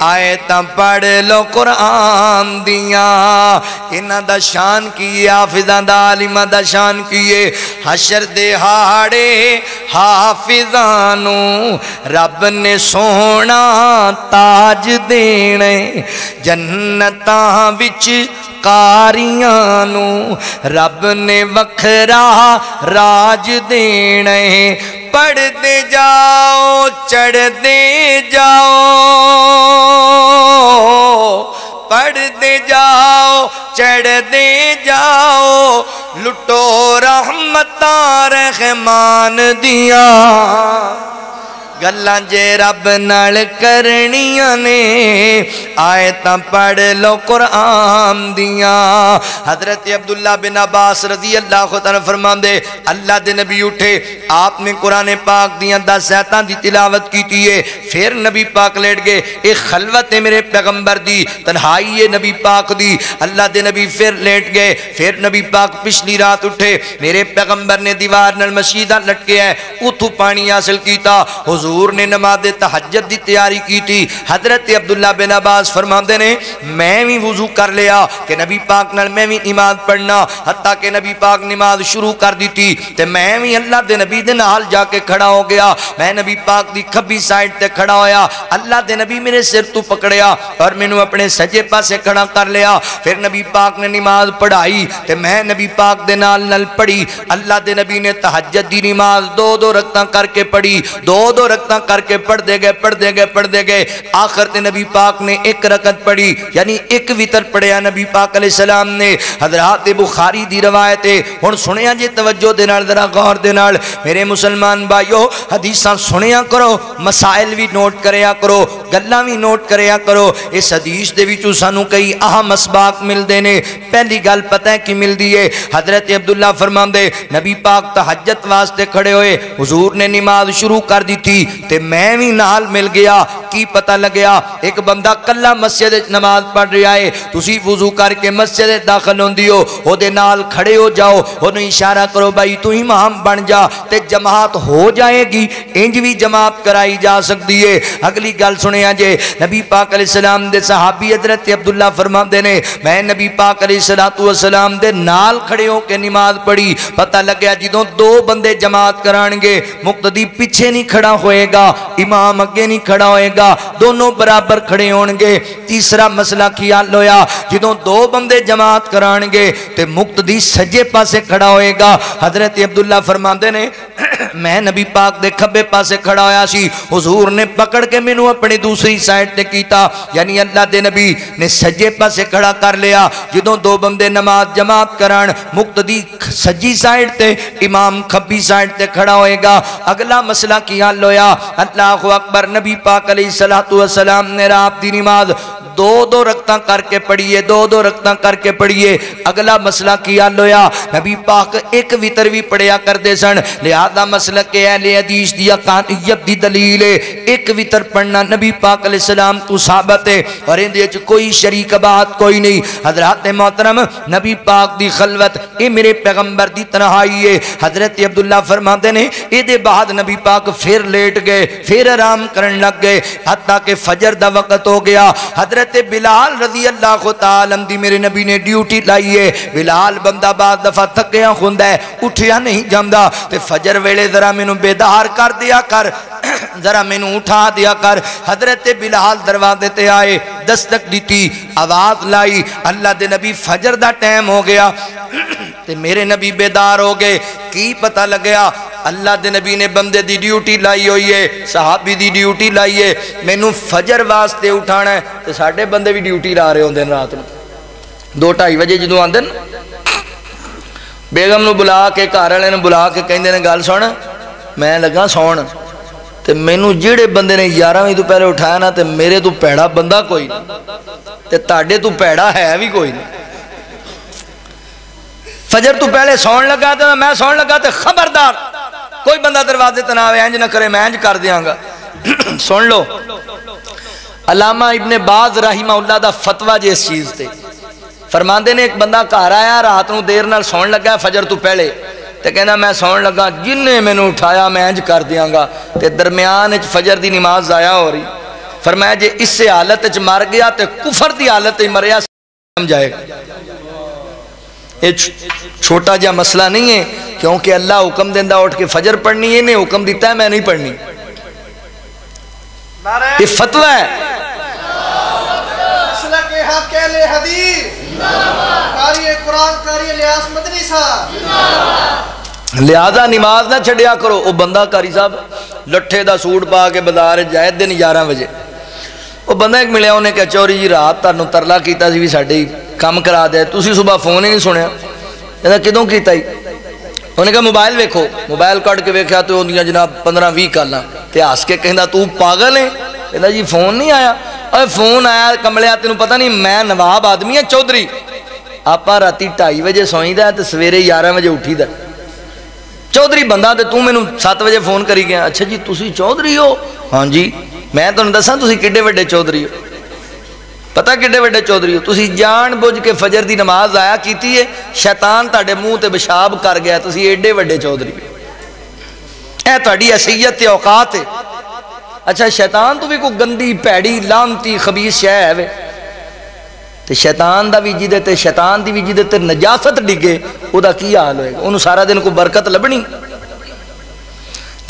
آیتاں پڑھ لو قرآن دیاں. انہاں دا شان کیے حافظاں دا عالماں دا شان کیے حشر دے ہاڑے حافظاں نو رب نے سونا تاج دینے جنتاں وچ قاریاں نو رب نے وکھرا راج دینے پڑھ دے جاؤ چڑھ دے جاؤ پڑھتے جاؤ چڑھتے جاؤ لٹو رحمتاں رحمان دیاں گلاں جے رب نال کرنیاں نے آیتاں پڑھ لو قرآن دیاں حضرت عبداللہ بن عباس رضی اللہ عنہ فرماندے اللہ دے نبی اٹھے آپ نے قرآن پاک دیاں 10 آیتاں دی تلاوت کیتی ہے پھر نبی پاک لیٹ گئے ایک خلوت ہے میرے پیغمبر دی تنہائی ہے نبی پاک دی اللہ دے نبی پھر لیٹ گئے پھر نبی پاک پچھلی رات اٹھے میرے پیغمبر نے دیوار نال مسجدہ لٹکے ہے اتھو پانی حاصل کیتا حضور نے نماز تہجد دی تیاری کی تھی حضرت عبداللہ بن عباس فرماندے نے میں بھی وضو کر لیا کہ نبی پاک نال میں بھی نماز پڑھنا حتیٰ کہ نبی پاک نماز شروع کر دی تھی تے میں بھی اللہ دے نبی دے نال جا کے کھڑا ہو گیا میں نبی پاک دی کھبی سائٹ تے کھڑا ہویا اللہ دے نبی میرے سر تو پکڑیا اور میں نے اپنے سجے پاسے کھڑا کر لیا پھر نبی پاک نے نماز پڑھائی تے میں نبی پاک دے نال پڑھی اللہ دے نبی نے تہجد دی نماز 2 رکعتاں کر کے پڑھی 2 رکعتاں کر کے پڑھ دے گئے آخر تے نبی پاک نے 1 رکعت پڑھی یعنی 1 وتر پڑھیا نبی پاک علیہ السلام نے حضرات بخاری دی روایت ہے ہن سنیا جے توجہ دے نال ذرا غور دے نال میرے مسلمان بھائیو حدیثاں سنیا کرو مسائل بھی نوٹ کریا کرو گلاں بھی نوٹ کریا کرو اس حدیث دے وچوں سانو کئی اہم اسباق ملدے نے پہلی گل پتہ ہے کی ملدی ہے حضرت عبداللہ فرماندے نبی پاک تہجد واسطے کھڑے ہوئے حضور نے نماز شروع کر دی تھی تے میں بھی نال مل گیا کی پتہ لگیا ایک بندہ کلا مسجد نماز پڑھ رہا ہے تسی وضو کر کے مسجد داخل ہوندی ہو او دے نال کھڑے ہو جاؤ انہوں اشارہ کرو بھائی تو امام بن جا تے جماعت ہو جائے گی انج بھی جماعت کرائی جا سکتی ہے اگلی گل سنیا جے نبی پاک علیہ السلام دے صحابی حضرت عبداللہ فرماندے نے میں نبی پاک علیہ السلام دے نال کھڑے ہو کے نماز پڑھی پتہ لگیا جدوں 2 بندے جماعت کرانگے مقتدی پیچھے نہیں کھڑا ہوئے گا امام اگے نہیں کھڑا ہوئے گا دونوں برابر کھڑے ہونگے تیسرا مسئلہ خیال ہویا جدوں 2 بندے جماعت کرانگے تے مقتدی سجے پاسے کھڑا ہوئے گا حضرت عبداللہ فرماندے نے میں نبی پاک دے کھبے پاسے کھڑا ہویا سی حضور نے پکڑ کے میں نو اپنی دوسری سائٹ تے کیتا یعنی اللہ دے نبی نے سجے پاسے کھڑا کر لیا جدوں 2 بندے نماز جماعت کران مقتدی سجی سائٹ تے امام کھبی سائٹ تے کھڑا ہوئے گا اگلا مسئلہ کی حال ہویا اللہ اکبر نبی پاک علیہ السلام نے رات دی نماز 2 رکعتاں کر کے پڑھیے 2 رکعتاں کر کے پڑھیے اگلا مسئلہ کی حال ہویا نبی پاک 1 وتر بھی پڑھیا کردے سن لہذا مسئلہ کہ اہل حدیث دی قانعیت دی دلیل ہے 1 وتر پڑھنا نبی پاک علیہ السلام تو ثابت ہے اور اندے وچ کوئی شریک بات کوئی نہیں حضرات محترم نبی پاک دی خلوت اے میرے پیغمبر دی تنہائی ہے حضرت عبداللہ فرماتے نے اے دے بعد نبی پاک پھر لیٹ گئے پھر آرام کرن لگ گئے حتیٰ کہ فجر دا وقت ہو گیا حضرت بلال رضی اللہ تعالی عنہ دی میرے نبی نے ڈیوٹی لائی ہے بلال بندہ بعد دفعہ تھکیا ہوندا ہے اٹھیا نہیں جاندا تے فجر ویلے ذرا مینوں بیدار کر دیا کر ذرا مینوں اٹھا دیا کر حضرت بلال دروازے تے آئے دستک دیتی آواز لائی اللہ دے نبی فجر دا ٹائم ہو گیا تے میرے نبی بیدار ہو گئے کی پتہ لگیا اللہ دے نبی نے بندے دی ڈیوٹی لائی ہوئی ہے صحابی دی ڈیوٹی لائی ہے مینوں فجر واسطے اٹھانا ہے تے ساڈے بندے بھی ڈیوٹی لا رہے ہوندے رات نوں 2-2:30 بجے جدوں آندے بیگم نو بلا کے گھر والے نو بلا کے کہندے نے گل سن میں لگا سون تے مینوں جڑے بندے نے 11 وجے تو پہلے اٹھایا نا تے میرے تو پیڑا بندہ کوئی نہیں تے تاڈے تو پیڑا ہے بھی کوئی نہیں فجر تو پہلے سون لگا تے میں سون لگا تے خبردار کوئی بندہ دروازے تے نہ آوے انج نہ کرے میں انج کر دیاں گا سن لو علامہ ابن باز رحمہ اللہ دا فتویٰ جے اس چیز تے فرماندے نے ایک بندہ گھر آیا رات نو دیر نال سون لگا فجر تو پہلے تے کہنا میں سون لگا جن نے مینوں اٹھایا میں انج کر دیاں گا تے درمیان وچ فجر دی نماز ضائع ہو رہی فرمایا جے اس سے حالت وچ مر گیا تے کفر دی حالت وچ مریا سمجھائے گا یہ چھوٹا جا مسئلہ نہیں ہے کیونکہ اللہ حکم دیندہ اٹھ کے فجر پڑھنی ہے نہیں حکم دیتا ہے میں نہیں پڑھنی یہ فتوہ ہے مسئلہ کے حق اہل حدیث قاری قرآن قاری الیاس مدنی صاحب لہذا نماز نہ چھڑیا کرو وہ بندہ قاری صاحب لٹھے دا سوٹ پا کے بازار جائے دن 11 بجے وہ بندہ ایک ملیا انہیں کہا چوری جی رات تانوں ترلا کیتا سی بھی ساڈے کام کرا دے تسی صبح فون ہی نہیں سنیا کہتا کدوں کیتا ہی انہیں کہا موبائل ویکھو موبائل کٹ کے ویکھیا تو اندیاں جناب 15-20 کالاں تے ہس کے کہندا تو پاگل ہے کہتا جی فون نہیں آیا اور فون آیا کملیا تینوں پتہ نہیں میں نواب آدمی ہے چودھری آپ راتی 2:30 بجے سوئی دا تے سویرے 11 بجے اٹھی دا چودھری بندہ تے تو مینوں 7 بجے فون کری گیا اچھا جی تسی چودھری ہو ہاں جی میں تانوں دساں تسی کڈے وڈے چودھری ہو پتہ کڈے وڈے چودھری ہو تسی جان بوجھ کے فجر دی نماز آیا کیتی ہے شیطان تہاڈے منہ تے پیشاب کر گیا تسی ایڈے وڈے چودھری ہو اے تہاڈی حیثیت تے اوقات ہے اچھا شیطان تو بھی کوئی گندی پیڑی لعنتی خبیث شے ہے وے تے شیطان دا بھی جدے تے شیطان دی بھی جدے تے نجاست ڈگے او دا کی حال ہوئے گا انہوں سارا دن کو برکت لبنی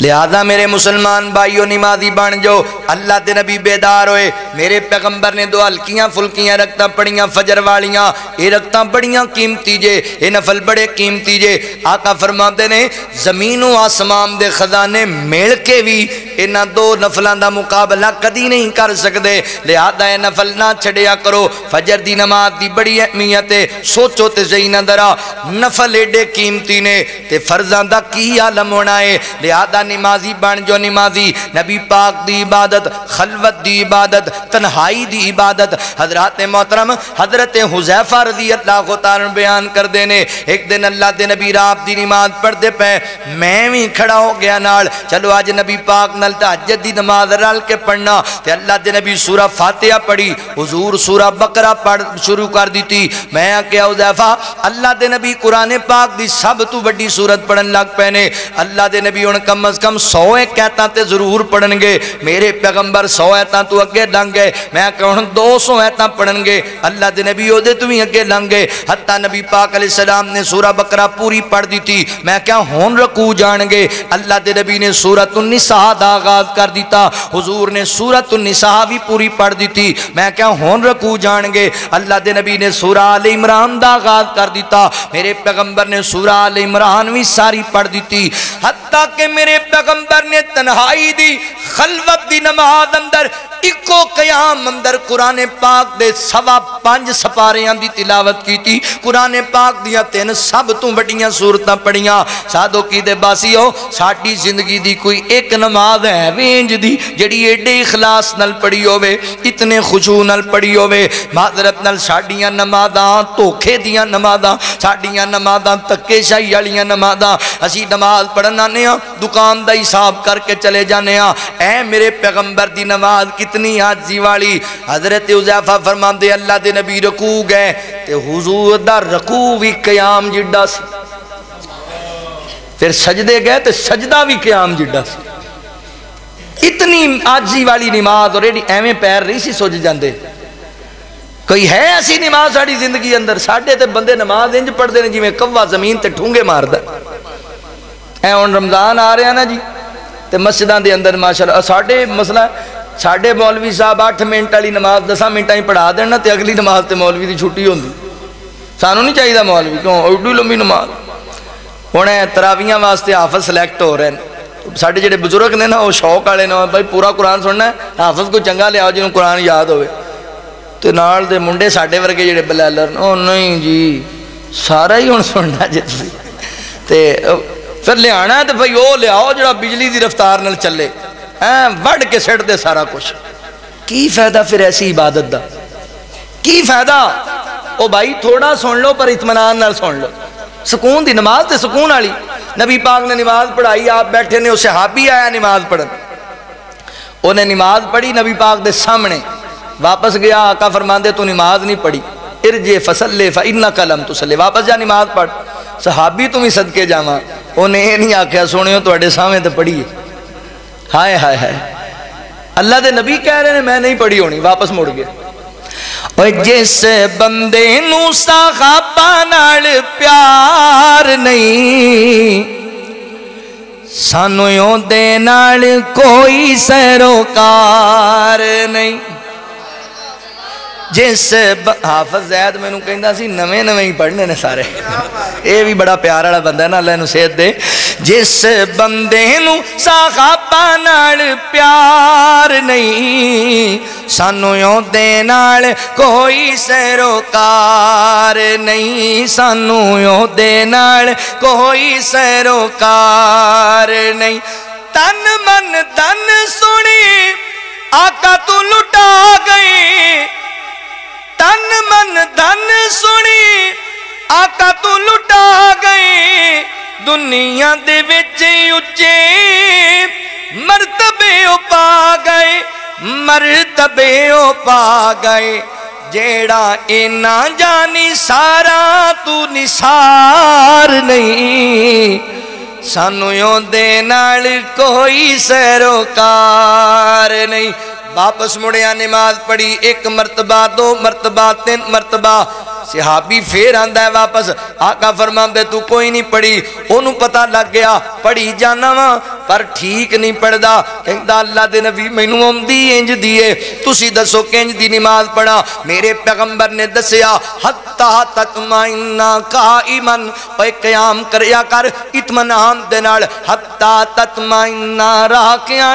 لہذا میرے مسلمان بھائیو نمازی بن جو اللہ دے نبی بیدار ہوئے میرے پیغمبر نے 2 ہلکیاں پھلکیاں رکھتا پڑیاں فجر والیاں یہ رکھتا بڑیاں قیمتی جے یہ نفل بڑے قیمتی جے آقا فرماتے نے زمین و آسمان دے خزانے مل کے بھی انہاں 2 نفلان دا مقابلہ کدی نہیں کر سکتے لہذا یہ نفل نہ چھڑیا کرو فجر دی نماز دی بڑی اہمیت ہے سوچو تے صحیح نہ درا نفل ایڈے قیمتی نے تے فرضاں دا کی عالم ہونا ہے لہذا نمازی بن جو نمازی نبی پاک دی عبادت خلوت دی عبادت تنہائی دی عبادت حضرات محترم حضرت حذیفہ رضی اللہ تعالیٰ بیان کر دینے ایک دن اللہ دے نبی رات دی نماز پڑھ دے پہ میں بھی کھڑا ہو گیا نال چلو آج نبی پاک نال تہجد دی نماز رل کے پڑھنا تے اللہ دے نبی سورہ فاتحہ پڑھی حضور سورہ بقرہ پڑھ شروع کر دیتی میں کیا حذیفہ اللہ دے نبی قرآن پاک دی سب تو بڑی سورت پڑھن لگ پہنے اللہ دے نبی ان کم از کم 100 کہتا تے ضرور پڑھن گے میرے پیغمبر 100 ایتاں تو اگے لنگ گئے میں کہوں 200 ایتاں پڑھن گے اللہ دے نبی او دے تو بھی اگے لنگ گئے حتیٰ نبی پاک علیہ السلام نے سورہ بقرہ پوری پڑھ دی تھی میں کیا ہون رکوع جان گے اللہ دے نبی نے سورۃ النساء دا آغاز کر دیتا حضور نے سورۃ النساء بھی پوری پڑھ دی تھی میں کیا ہون رکوع جان گے اللہ دے نبی نے سورہ آل عمران دا آغاز کر دیتا میرے پیغمبر نے سورہ آل عمران بھی ساری پڑھ دی تھی حتیٰ کہ میرے پیغمبر نے تنہائی دی خلوت دی نماز اندر اکو قیام اندر قرآن پاک دے 5.25 سپاریاں دی تلاوت کی تھی قرآن پاک دیا 3 سب تو بڑیاں صورتاں پڑھیاں سادو کی دے باسی ہو ساڑھی زندگی دی کوئی ایک نماز ہے وینج دی جڑی ایڈے اخلاص نل پڑھی ہوئے اتنے خشوع نل پڑھی ہوئے معذرت نل ساڑھیاں نمازاں توکھے دیاں نمازاں ساڑھیاں نمازاں تکے شاہی والیاں نمازاں اسی نماز پڑھنا نیا دکان دا حساب کر کے چلے جانے ہاں اے میرے پیغمبر دی نماز کتنی عاجزی والی حضرت حذیفہ فرماندے اللہ دے نبی رکوع گئے تے حضور دا رکوع بھی قیام جڑا سی پھر سجدے گئے تے سجدہ بھی قیام جڑا سی اتنی عاجزی والی نماز اور ایڈی ایویں پیر رہی سی سوچ جاندے کوئی ہے ایسی نماز ساڑی زندگی اندر ساڑھے تے بندے نماز انج پڑھ دے جی میں کوا زمین تے ٹھونگے مار دا اے ان رمضان آ رہے ہیں نا جی تے مسجدان دے اندر ماشاءاللہ ساڑھے مسئلہ ساڑھے مولوی صاحب 8 منٹ والی نماز 10 منٹاں ہی پڑھا دینا تے اگلی نماز تے مولوی دی چھٹی ہوندی سانوں نہیں چاہیے مولوی کیوں ایڈی لمبی نماز ہن تراویحاں واسطے حافظ سلیکٹ ہو رہے ہیں ساڈے جڑے بزرگ نے نا وہ شوق والے نے بھائی پورا قرآن سننا ہے حافظ کو چنگا لیا جنہوں قرآن یاد ہوئے تے نال دے منڈے ساڈے ورگے جڑے بلالر او نہیں جی سارا ہی ہن سننا جی تے پھر لے آنا ہے تو بھئی وہ لے آؤ جڑا بجلی دی رفتار نل چلے وڑ کے سٹ دے سارا کچھ کی فائدہ پھر ایسی عبادت دا کی فائدہ او بھائی تھوڑا سن لو پر اطمینان نال سن لو سکون دی نماز تے سکون والی نبی پاک نے نماز پڑھائی آپ بیٹھے نے اس صحابی آیا نماز پڑھن انہیں نماز پڑھی نبی پاک دے سامنے واپس گیا آقا فرماندے تو نماز نہیں پڑھی ارجع فصلی فإنک لم تصلی واپس جا نماز پڑھ صحابی تم ہی صدقے جاواں انہیں یہ نہیں آکھیا سونیو تواڈے سامنے تے پڑھی ہائے ہائے ہائے اللہ دے نبی کہہ رہے ہیں میں نہیں پڑھی ہونی واپس مڑ گیا اور جس بندے نو صحابہ نال پیار نہیں سانو یوں دے نال کوئی سروکار نہیں جس حافظ زید میں نو کہندا سی نویں نویں ہی پڑھنے نے سارے اے بھی بڑا پیار والا بندہ ہے نا اللہ نو صحت دے جس بندے نو صحابہ نال پیار نہیں سانو اودے نال کوئی سروکار نہیں سانو اودے نال کوئی سروکار نہیں تن من دن سنی آقا تو لٹا گئی تن من دن سنی آقا تو لٹا گئی دنیا دے وچ اچے مرتبے او پا گئے مرتبے او پا گئے جیڑا اینا جانی سارا تو نثار نہیں سانو یوں دے نال کوئی سروکار نہیں واپس مڑیا نماز پڑھی ایک مرتبہ دو مرتبہ تین مرتبہ صحابی پھر آندا ہے واپس آقا فرماندے تو کوئی نہیں پڑھی انہوں پتہ لگ گیا پڑھی جانا وا پر ٹھیک نہیں پڑھدا کہندا اللہ دے نبی مینوں اوندی انج دیے تسی دسو کنج دی نماز پڑھا میرے پیغمبر نے دسیا حتی تطمئن قائما اے قیام کریا کر اطمینان دے نال حتی تطمئن راکعا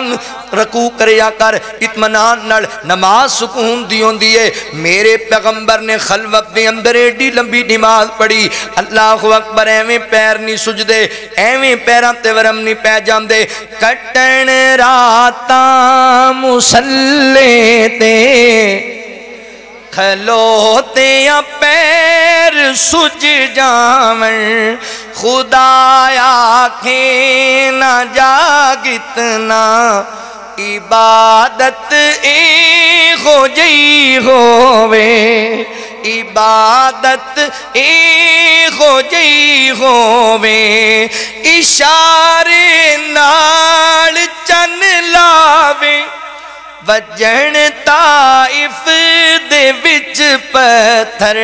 رکوع کریا کر اطمینان نال نماز سکون دی ہوندی ہے میرے پیغمبر نے خلوت دے اندر ایڈی لمبی نماز پڑھی اللہ اکبر ایویں پیر نہیں سجدے ایویں پیراں تے ورم نہیں پے جاندے کٹن راتاں مصلی تے کھلوتے یا پیر سج جاون خدایا آنکھیں نہ جاگتنا عبادت اے ہو جئی ہووے عبادت اے ہو جئی ہووے اشارے نال چن لاوے وجن طائف دے وچ پتھر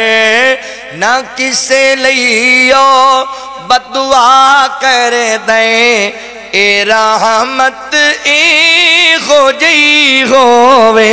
نہ کسے لئیو بدعا کر دیں اے رحمت اے ہو جئی ہووے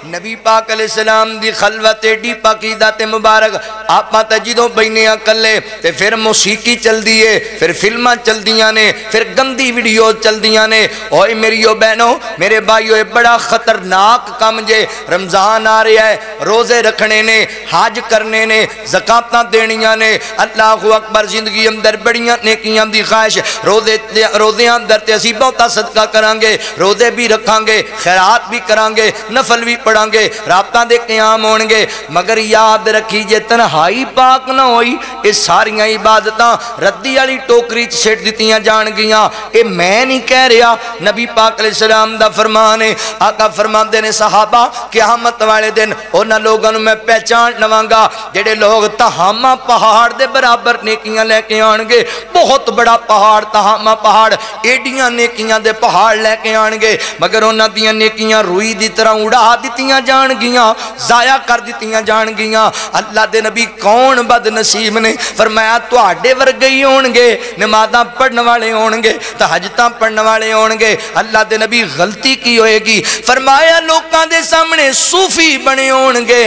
نبی پاک علیہ السلام دی خلوت ایڈی پاکیزہ تے مبارک آپاں تے جدوں بینیاں کلے تے پھر موسیقی چل دیئے پھر فلماں چل دیاں نے پھر گندی ویڈیو چل دیاں نے اوئے میریو بہنوں میرے بھائیو اے بڑا خطرناک کام جے رمضان آ رہا ہے روزے رکھنے نے حج کرنے نے زکاتاں دینیاں نے اللہ اکبر زندگی اندر بڑیاں نیکیاں دی خواہش روزے اندر تے اسی بہتا صدقہ کرانگے روزے بھی رکھانگے خیرات بھی کرانگے نفل بھی پڑھانگے رابطہ دے قیام ہونگے مگر یاد رکھی جے تنہائی پاک نہ ہوئی اے ساریاں عبادتاں ردی والی ٹوکری چھٹ دیتیاں جان گیاں اے میں نہیں کہہ رہا نبی پاک علیہ السلام دا فرمان ہے آقا فرمان دے نے صحابہ قیامت والے دن انہاں لوگاں نوں میں پہچان لواں گا جڑے لوگ تہامہ پہاڑ دے برابر نیکیاں لے کے آنگے بہت بڑا پہاڑ تہامہ پہاڑ ایڈیاں نیکیاں دے پہاڑ لے کے آنگے مگر انہاں دیاں نیکیاں روئی دی طرح اڑا دیتیاں جان گیاں ضائع کر دیتیاں جان گیاں اللہ دے نبی کون بد نصیب نے فرمایا تواڈے ورگے ہی ہونگے نمازاں پڑھن والے ہونگے تہجداں پڑھن والے ہونگے اللہ دے نبی غلطی کی ہوئے گی فرمایا لوکاں دے سامنے صوفی بنے ہونگے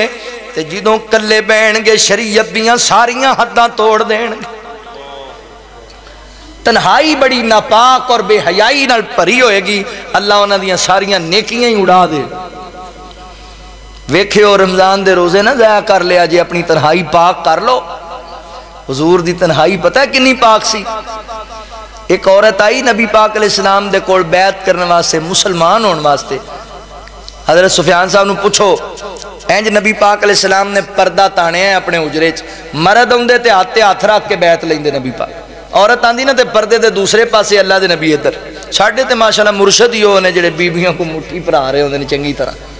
تے جدوں کلے بہن گے شریعت دیاں ساریاں حداں توڑ دین گے تنہائی بڑی ناپاک اور بے حیائی نال بھری ہوئے گی اللہ انہاں دیاں ساریاں نیکیاں ہی اڑا دے ویکھے اور رمضان دے روزے نہ ضائع کر لیا جی اپنی تنہائی پاک کر لو حضور دی تنہائی پتہ ہے کنی پاک سی ایک عورت آئی نبی پاک علیہ السلام دے کول بیعت کرنے واسطے مسلمان ہون واسطے حضرت سفیان صاحب نو پوچھو اینج نبی پاک علیہ السلام نے پردہ تانے ہیں اپنے حجرے چ مرد ہوندے تے ہاتھ رکھ کے بیعت لیندے نبی پاک عورت آندی نا تے پردے دے دوسرے پاسے اللہ دے نبی ادھر ساڈے تے ماشاءاللہ مرشد ہی ہونے جڑے بیبیاں کو مٹھی پھرا رہے ہوندے نے چنگی طرح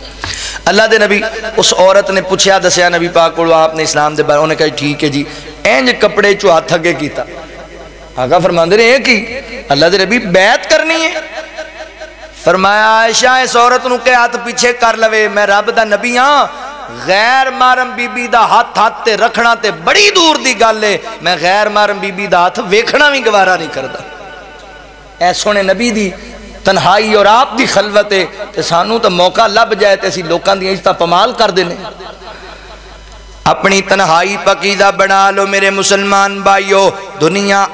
اللہ دے نبی اس عورت نے پوچھیا دسیا نبی پاک کو آپ نے اسلام دے بارے انہوں نے کہا ٹھیک ہے جی اینج کپڑے چو ہاتھ اگے کیتا آقا فرماندے نے ایک ہی اللہ دے نبی بیعت کرنی ہے فرمایا عائشہ اس عورت نو کہ ہاتھ پیچھے کر لوے میں رب دا نبی ہاں غیر محرم بی بی دا ہاتھ تے رکھنا تے بڑی دور دی گل ہے میں غیر محرم بی بی دا ہاتھ ویکھنا بھی گوارا نہیں کردا اے سونے نبی دی تنہائی اور آپ دی خلوت ہے تے سانو تو موقع لب جائے تے اسی لوکاں دی عزت پمال کر دینے اپنی تنہائی پاکیزہ بنا لو میرے مسلمان بھائیو دنیا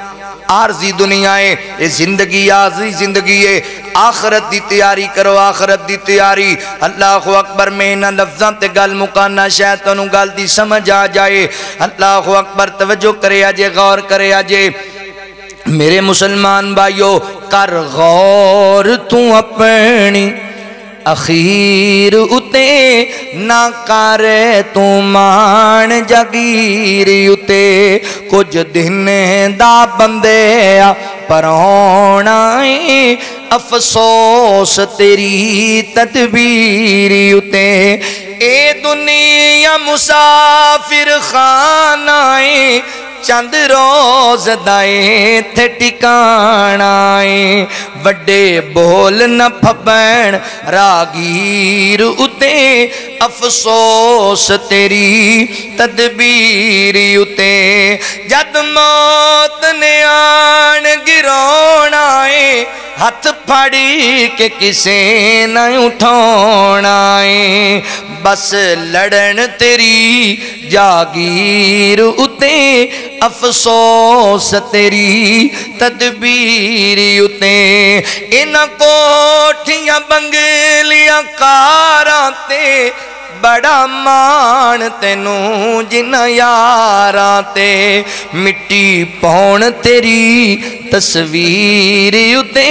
عارضی دنیا ہے یہ زندگی عارضی زندگی ہے آخرت دی تیاری کرو آخرت دی تیاری اللہ اکبر میں نہ لفظاں تے گل مکانا شیطانوں گل دی سمجھ آ جائے اللہ اکبر توجہ کرے آجے غور کرے آجے میرے مسلمان بھائیو کر غور تو اپنی اخیر اتے نہ کرے تو مان جگیر اتے کچھ دن دا بندے پر ہونا افسوس تیری تدبیر اتے اے دنیا مسافر خانہ چند روز دائیں تھے ٹکانائیں وڈے بول نہ پھپین راگیر اتے افسوس تیری تدبیر اتے جد موت نے آن گرونائیں ہاتھ پھاڑی کے کسے نہ اٹھونائیں بس لڑن تیری جاگیر اتے افسوس تیری تدبیر اتے ان کوٹھیاں بنگلیاں کاراں تے بڑا مان تینوں جن یاراں تے مٹی پون تیری تصویر اتے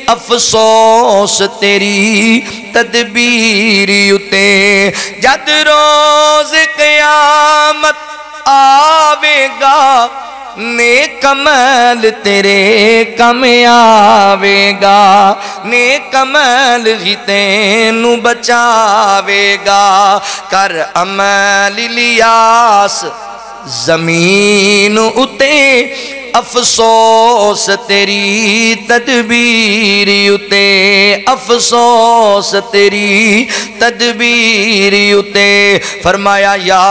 افسوس تیری تدبیر اتے جد روز قیامت آوے گا نیک عمل تیرے کم آوے گا نیک عمل ہی تینوں بچاوے گا کر عمل الیاس زمین اتے افسوس تیری تدبیر اتے افسوس تیری تدبیر اتے فرمایا یا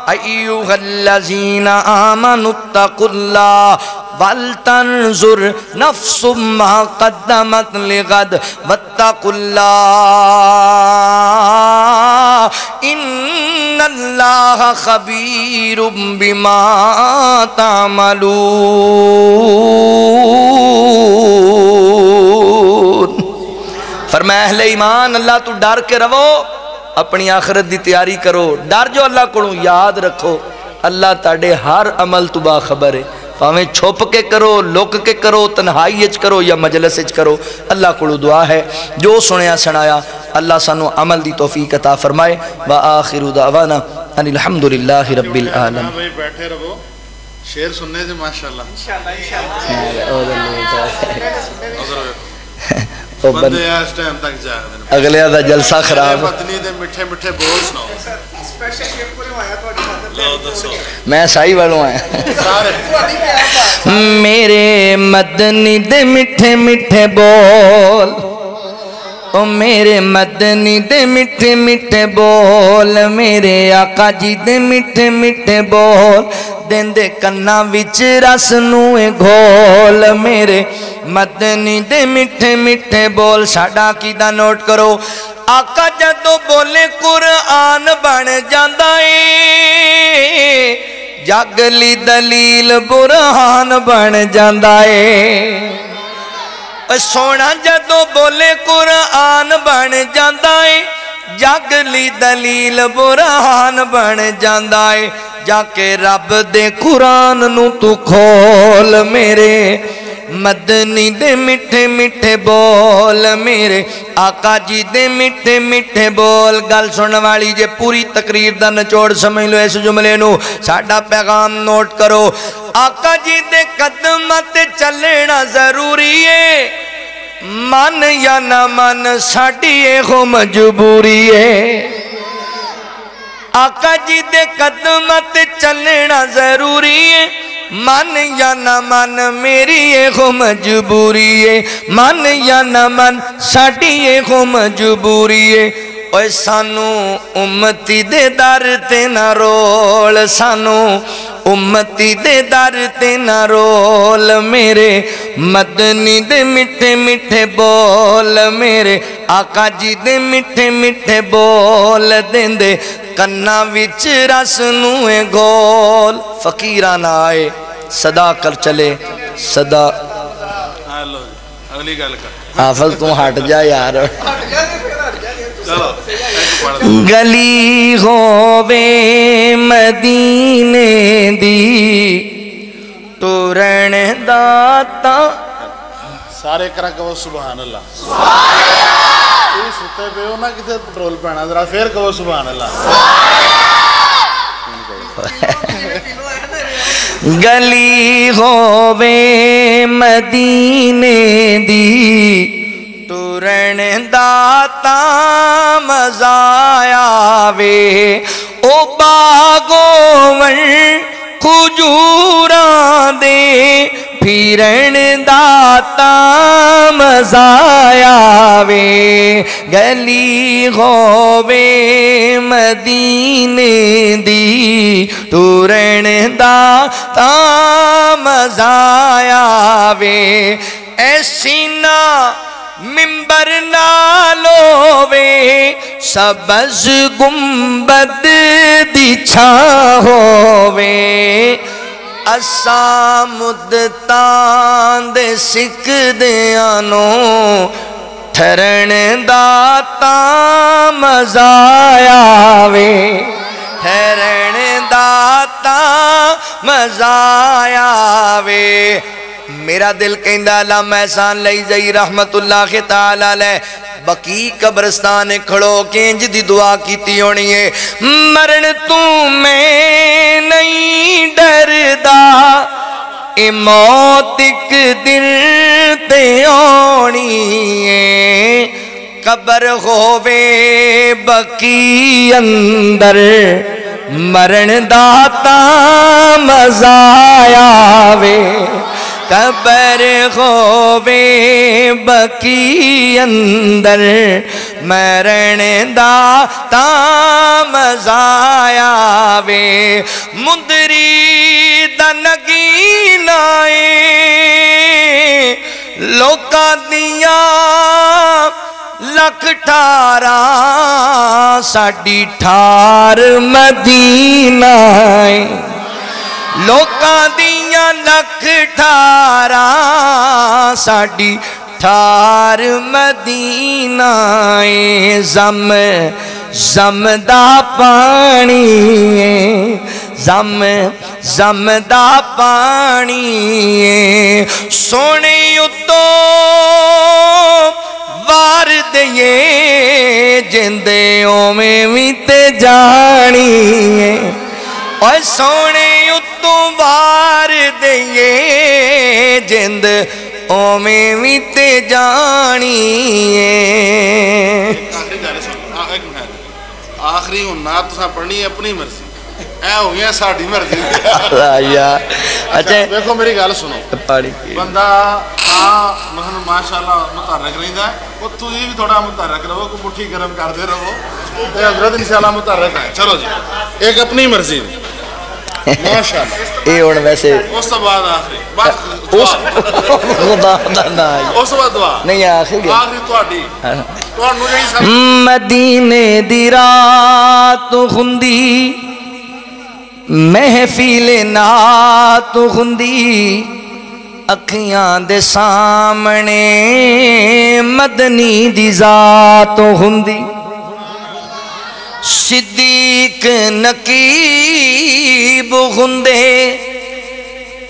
ایوہ الذین آمنوا اتقوا اللہ وَلْتَنْظُرْ نَفْسٌ مَا قَدَّمَتْ لِغَدْ وَاتَّقُوا اللَّهَ إِنَّ اللَّهَ خَبِيرٌ بِمَا تَعْمَلُونَ فرمایا اہل ایمان اللہ تو ڈر کے رہو اپنی آخرت دی تیاری کرو ڈر جو اللہ کو یاد رکھو اللہ تاڑے ہر عمل تو باخبر ہے پاویں چھپ کے کرو لک کے کرو تنہائی اچ کرو یا مجلس اچ کرو اللہ کو دعا ہے جو سنیا سنایا اللہ سانو عمل دی توفیق عطا فرمائے وآخر دعوانا ان الحمدللہ رب العالمین بھائی بیٹھے رہو شعر سننے سے ماشاءاللہ بندے اس ٹائم تک جا اگلے دا جلسہ خراب مدنی دے مٹھے مٹھے بول سناؤ میں سائی والوں آیا میرے مدنی دے مٹھے مٹھے بول او میرے مدنی دے مٹھے مٹھے بول میرے آقا جی دے مٹھے مٹھے بول دین دے کنا وچ رس نوے گھول میرے مدنی دے مٹھے مٹھے بول ساڑا کی دا نوٹ کرو آقا جدو بولے قرآن بن جاندائے جاگلی دلیل برہان بن جاندائے سونا جدو بولے قرآن بن جاندائے جاگلی دلیل برہان بن جاندائے جا کے رب دے قرآن نو تو کھول میرے مدنی دے مٹھے مٹھے بول میرے آقا جی دے مٹھے مٹھے بول گل سننے والی جے پوری تقریر دا نچوڑ سمجھ لو اس جملے نو ساڑھا پیغام نوٹ کرو آقا جی دے قدمت چلنا ضروری ہے من یا نہ من ساڑھی ہو مجبوری ہے آقا جی دے قدمت چلنا ضروری ہے من یا نہ من میری یہ مجبوری ہے من یا نہ من ساڑھی یہ مجبوری ہے اوہ سانو امتی دے در تے نہ رول سانو امتی دے در تے نہ رول میرے مدنی دے میٹھے میٹھے بول میرے آقا جی دے میٹھے میٹھے بول دین دے کنا وچ رس نوے گول فقیران آئے صدا کر چلے صدا اگلی گل کر حافظ تو ہٹ جا یار گلی ہووے مدینے دی ٹورن داتا سارے کرا کہو سبحان اللہ یہ ستے پہ ہو نا کتے پٹرول پہنا ذرا پھر کہو سبحان اللہ گلی ہووے مدینے دی ٹورن داتا مزایا وے او باغوں کھجوراں دے پھرن داتا مزایا وے گلی ہووے مدینے دی ٹورن داتا مزایا وے ایسی نہ ممبر نالو وے سبز گنبد دی چھاں ہووے اساں مدتاں دے سکھ دیانو ٹھرن داتا مزایا وے ٹھرن داتا مزایا وے میرا دل کہندا علامہ احسان لئی جئی رحمت اللہ تعالی علیہ بقی قبرستان کھڑو کینج دی دعا کیتی ہونی ہے مرن تو میں نہیں ڈردا اے موت ایک دن تے آنی ہے قبر ہووے بقی اندر مرن داتا مزایا وے قبر ہووے بقی اندر مرن داتا مزایا وے مندری دا نگین آئے لوکاں دیاں لکھ ٹھارا ساڈی ٹھار مدینہ آئے لوکاں دیاں لکھ ٹھارا ساڈی ٹھار مدینہ آئے زم زم دا پانی زم دا پانی سونے اتو وار دئیے جندے اومیں ویتے جانی اور سونے اتو وار دئیے جند اومیں ویتے جانی آخری نعت تساں پڑھنی ہے اپنی مرضی اے ہو گیا ساڑھی مرضی اچھا دیکھو میری گل سنو بندہ مثلا ماشاءاللہ متحرک رہندا ہے وہ تو یہ بھی تھوڑا متحرک رہو کو مٹھی گرم کرتے رہو تے حضرت انشاءاللہ متحرک ہے چلو جی ایک اپنی مرضی ماشاءاللہ اے ہن ویسے اس تو بعد آخری بس خدا دا نام اس بعد دعا نہیں آخری تہاڈی تہانوں جہی مدینے دی رات ہوندی محفل نات ہوندی اکھیاں دے سامنے مدنی دی ذات ہوندی صدیق نقیب ہوندے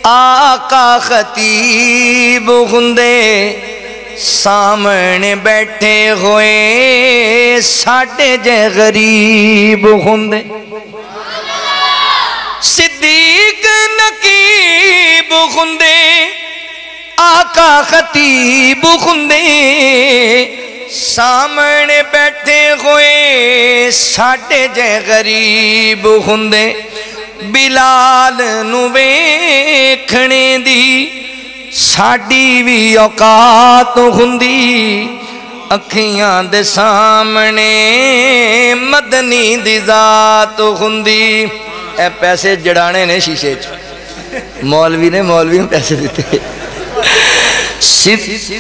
آقا خطیب ہوندے سامنے بیٹھے ہوئے ساڈے جے غریب ہوندے صدیق نقیب ہوندے آقا خطیب ہوندے سامنے بیٹھے ہوئے ساڈے جے غریب ہوندے بلال نو ویکھنے دی ساڈی بھی اوقات ہوندی اکھیاں دے سامنے مدنی دی ذات ہوندی اے پیسے جڑانے نے شیشے مولوی نے مولوی میں پیسے دیتے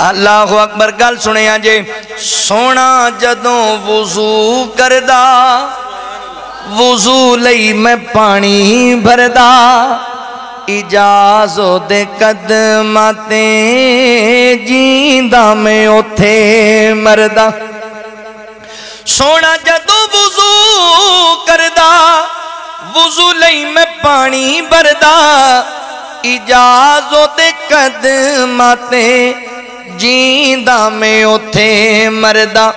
اللہ اکبر گل سنے جے سونا جدوں وضو کردا وضو لئی میں پانی بھردا اجازو دے قدماتیں جیندہ میں اتھے مردا سونا جدوں وضو کردا وضو لئی میں پانی بھردا اجازو دے قدماتیں جیندہ میں اتھے مردا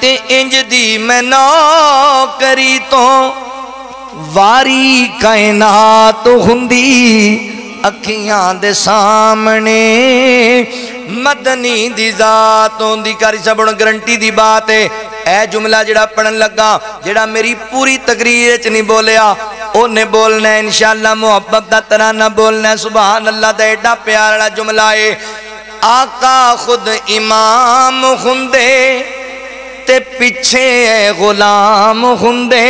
تے انج دی میں نوکری تو واری کائنات ہندی اکھیاں دے سامنے مدنی دی ذات ہندی کاری سبڑ گرنٹی دی بات ہے اے جملہ جڑا پڑھن لگا جڑا میری پوری تقریر چ نہیں بولیا اونے بولنا ہے انشاءاللہ محبت دا ترانہ بولنا ہے سبحان اللہ دا ایڈا پیارا جملہ ہے آقا خود امام ہندے تے پیچھے غلام ہندے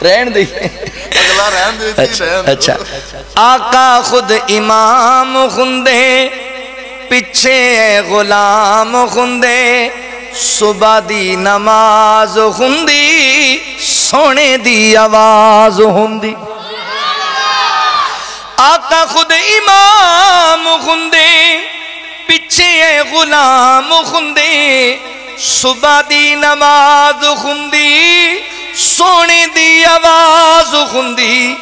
رہن دی اچھا آقا خود امام ہندے پیچھے غلام ہندے صبح دی نماز ہندی سونے دی آواز ہندی آقا خود امام ہندے پیچھے غلام ہندے صبح دی نماز ہندی سونے دی آواز ہندی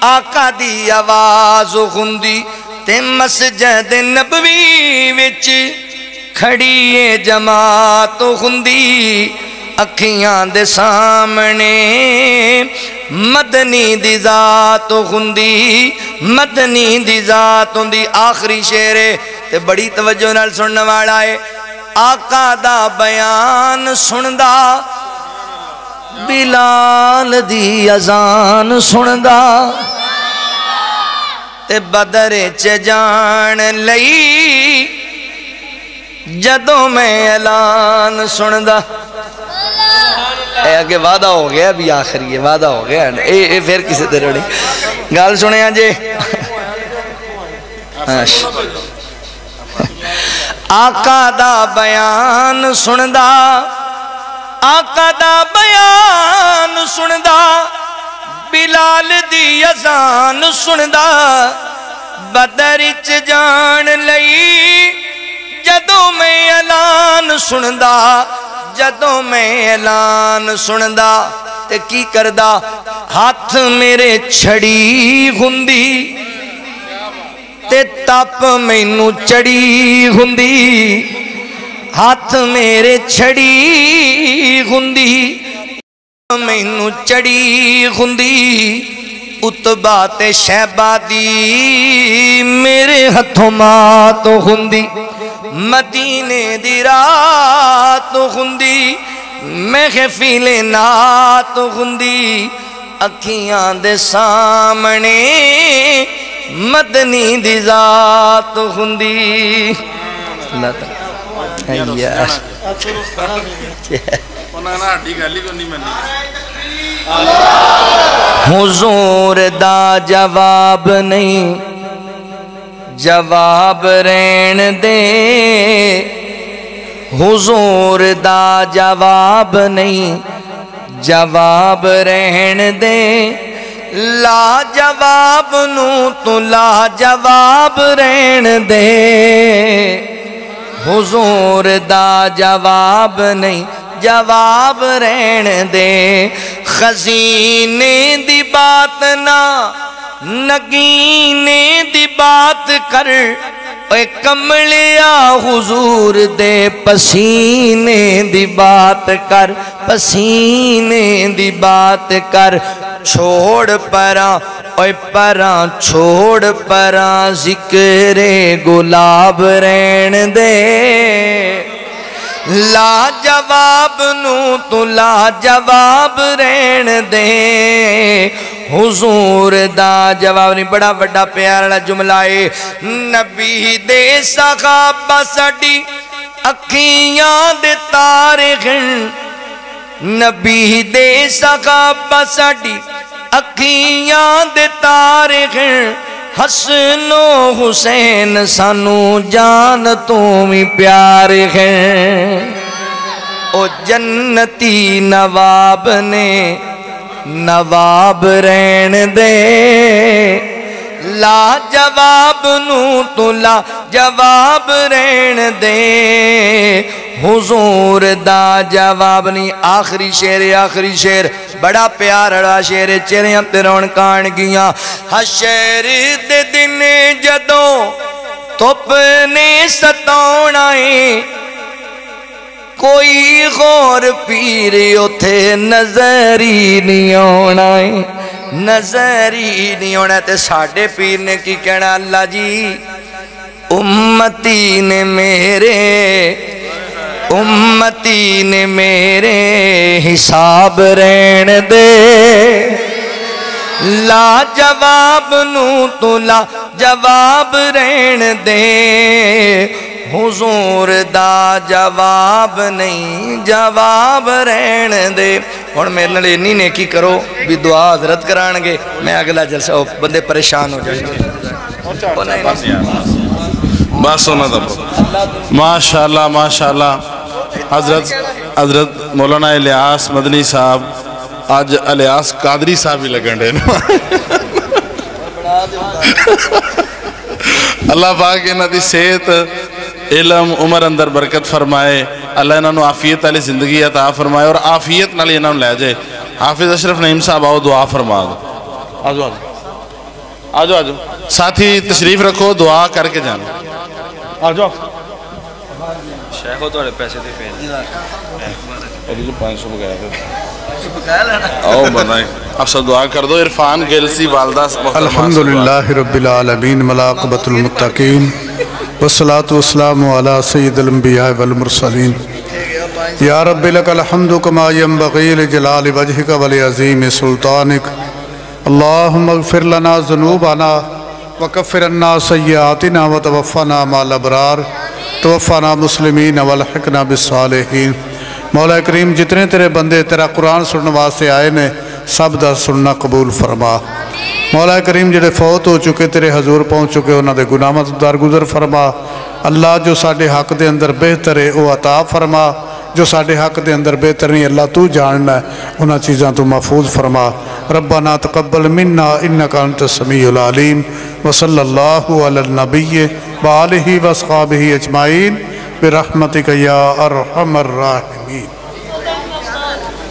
آقا دی آواز ہندی تے مسجد نبوی وچ کھڑی جماعت ہندی اکھیاں دے سامنے مدنی دی ذات ہندی مدنی دی ذات ہندی آخری شعر تے بڑی توجہ نال سننے والا ہے آقا دا بیان سندا بلال دی اذان سندا تے بدر چ جان لئی جدوں میں اعلان سندا اے آگے وعدہ ہو گیا بھی آخری ہے وعدہ ہو گیا اے پھر کسی طرح نہیں گال سنے ہیں جے آقا دا بیان سندا آقا دا بیان سندا بلال دی اذان سندا بدر چ جان لئی جدوں میں اعلان سندا جدوں میں اعلان سندا تے کی کردا ہاتھ میرے چھڑی ہندی تے تپ مینوں چڑی ہندی ہاتھ میرے چھڑی ہندی مینوں چڑی ہندی اتبا تے شہبہ دی میرے ہتھوں مات ہندی مدینے دی رات ہندی محفل نات ہندی اکھیاں دے سامنے مدنی دی ذات ہندی اللہ تعالیٰ حضور دا جواب نہیں جواب رہن دے حضور دا جواب نہیں جواب رہن دے لا جواب نو تو لا جواب رہن دے حضور دا جواب نہیں جواب رہن دے خزینے دی بات نہ نگینے دی بات کر اے کملیا حضور دے پسینے دی بات کر پسینے دی بات کر چھوڑ پراں اے پراں چھوڑ پراں ذکر گلاب رہن دے لا جواب نو تو لا جواب رہن دے حضور دا جواب نہیں بڑا بڑا پیارا جملہ ہے نبی دے صحابہ ساڈی اکھیاں دے تارے گھن نبی دے صحابہ ساڈی اکھیاں دے تارے ہیں حسن و حسین سانو جان تو بھی پیارے ہیں او جنتی نواب نے نواب رہن دے لا جواب نو تو لا جواب رہن دے حضور دا جواب نہیں آخری شیر بڑا پیارا شیر چہریاں تے رونقاں گیاں حشر دے دن جدوں دھپ نے ستاونا ہے کوئی غور پیر اوتھے نظر ہی نہیں آنا ہے نظر ہی نہیں آنا تے ساڈے پیر نے کی کہنا اللہ جی امتی نے میرے حساب رہن دے لا جواب نو تو لا جواب رہن دے حضور دا جواب نہیں جواب رہن دے اور میرے نال انی نیکی کرو بھی دعا حضرت کران گے میں اگلا جلسہ بندے پریشان ہو جائیں گے بس ہونا تھا ماشاءاللہ حضرت مولانا الیاس مدنی صاحب آج الیاس قادری صاحب ہی لگن رہے اللہ پاک انہاں دی صحت علم عمر اندر برکت فرمائے اللہ انہوں عافیت علی زندگی عطا فرمائے اور عافیت نالی انہوں لے جائے حافظ اشرف نعیم صاحب آؤ دعا فرما دو آجو ساتھی تشریف رکھو دعا کر کے جانا آجو شیخ ہو توڑے پیسے دے پہنے ابھی جو 500 بگایا پھر آؤ بنائے اب سب دعا کر دو عرفان گیلسی والدہ الحمدللہ رب العالمین ملاقبت المتقین والصلاة والسلام على سید الانبیاء والمرسلین یا رب لک الحمد کما ینبغی لجلال وجہک ولعظیم سلطانک اللہم اغفر لنا ذنوبنا وکفر عنا سیئاتنا وتوفنا مع الابرار توفنا مسلمین والحقنا بالصالحین مولا کریم جتنے تیرے بندے تیرا قرآن سننے واسطے آئے نے سب دا سننا قبول فرما مولا کریم جڑے فوت ہو چکے تیرے حضور پہنچ چکے انہاں دے گناہاں تو درگزر فرما اللہ جو ساڈے حق دے اندر بہتر ہے وہ عطا فرما جو ساڈے حق دے اندر بہتر نہیں اللہ تو جاننا ہے انہاں چیزاں تو محفوظ فرما ربنا تقبل منا انکا انت السمیع العلیم وصلی اللہ علی النبی وآلہ واصحابہ اجمعین برحمتک یا ارحم الراحمین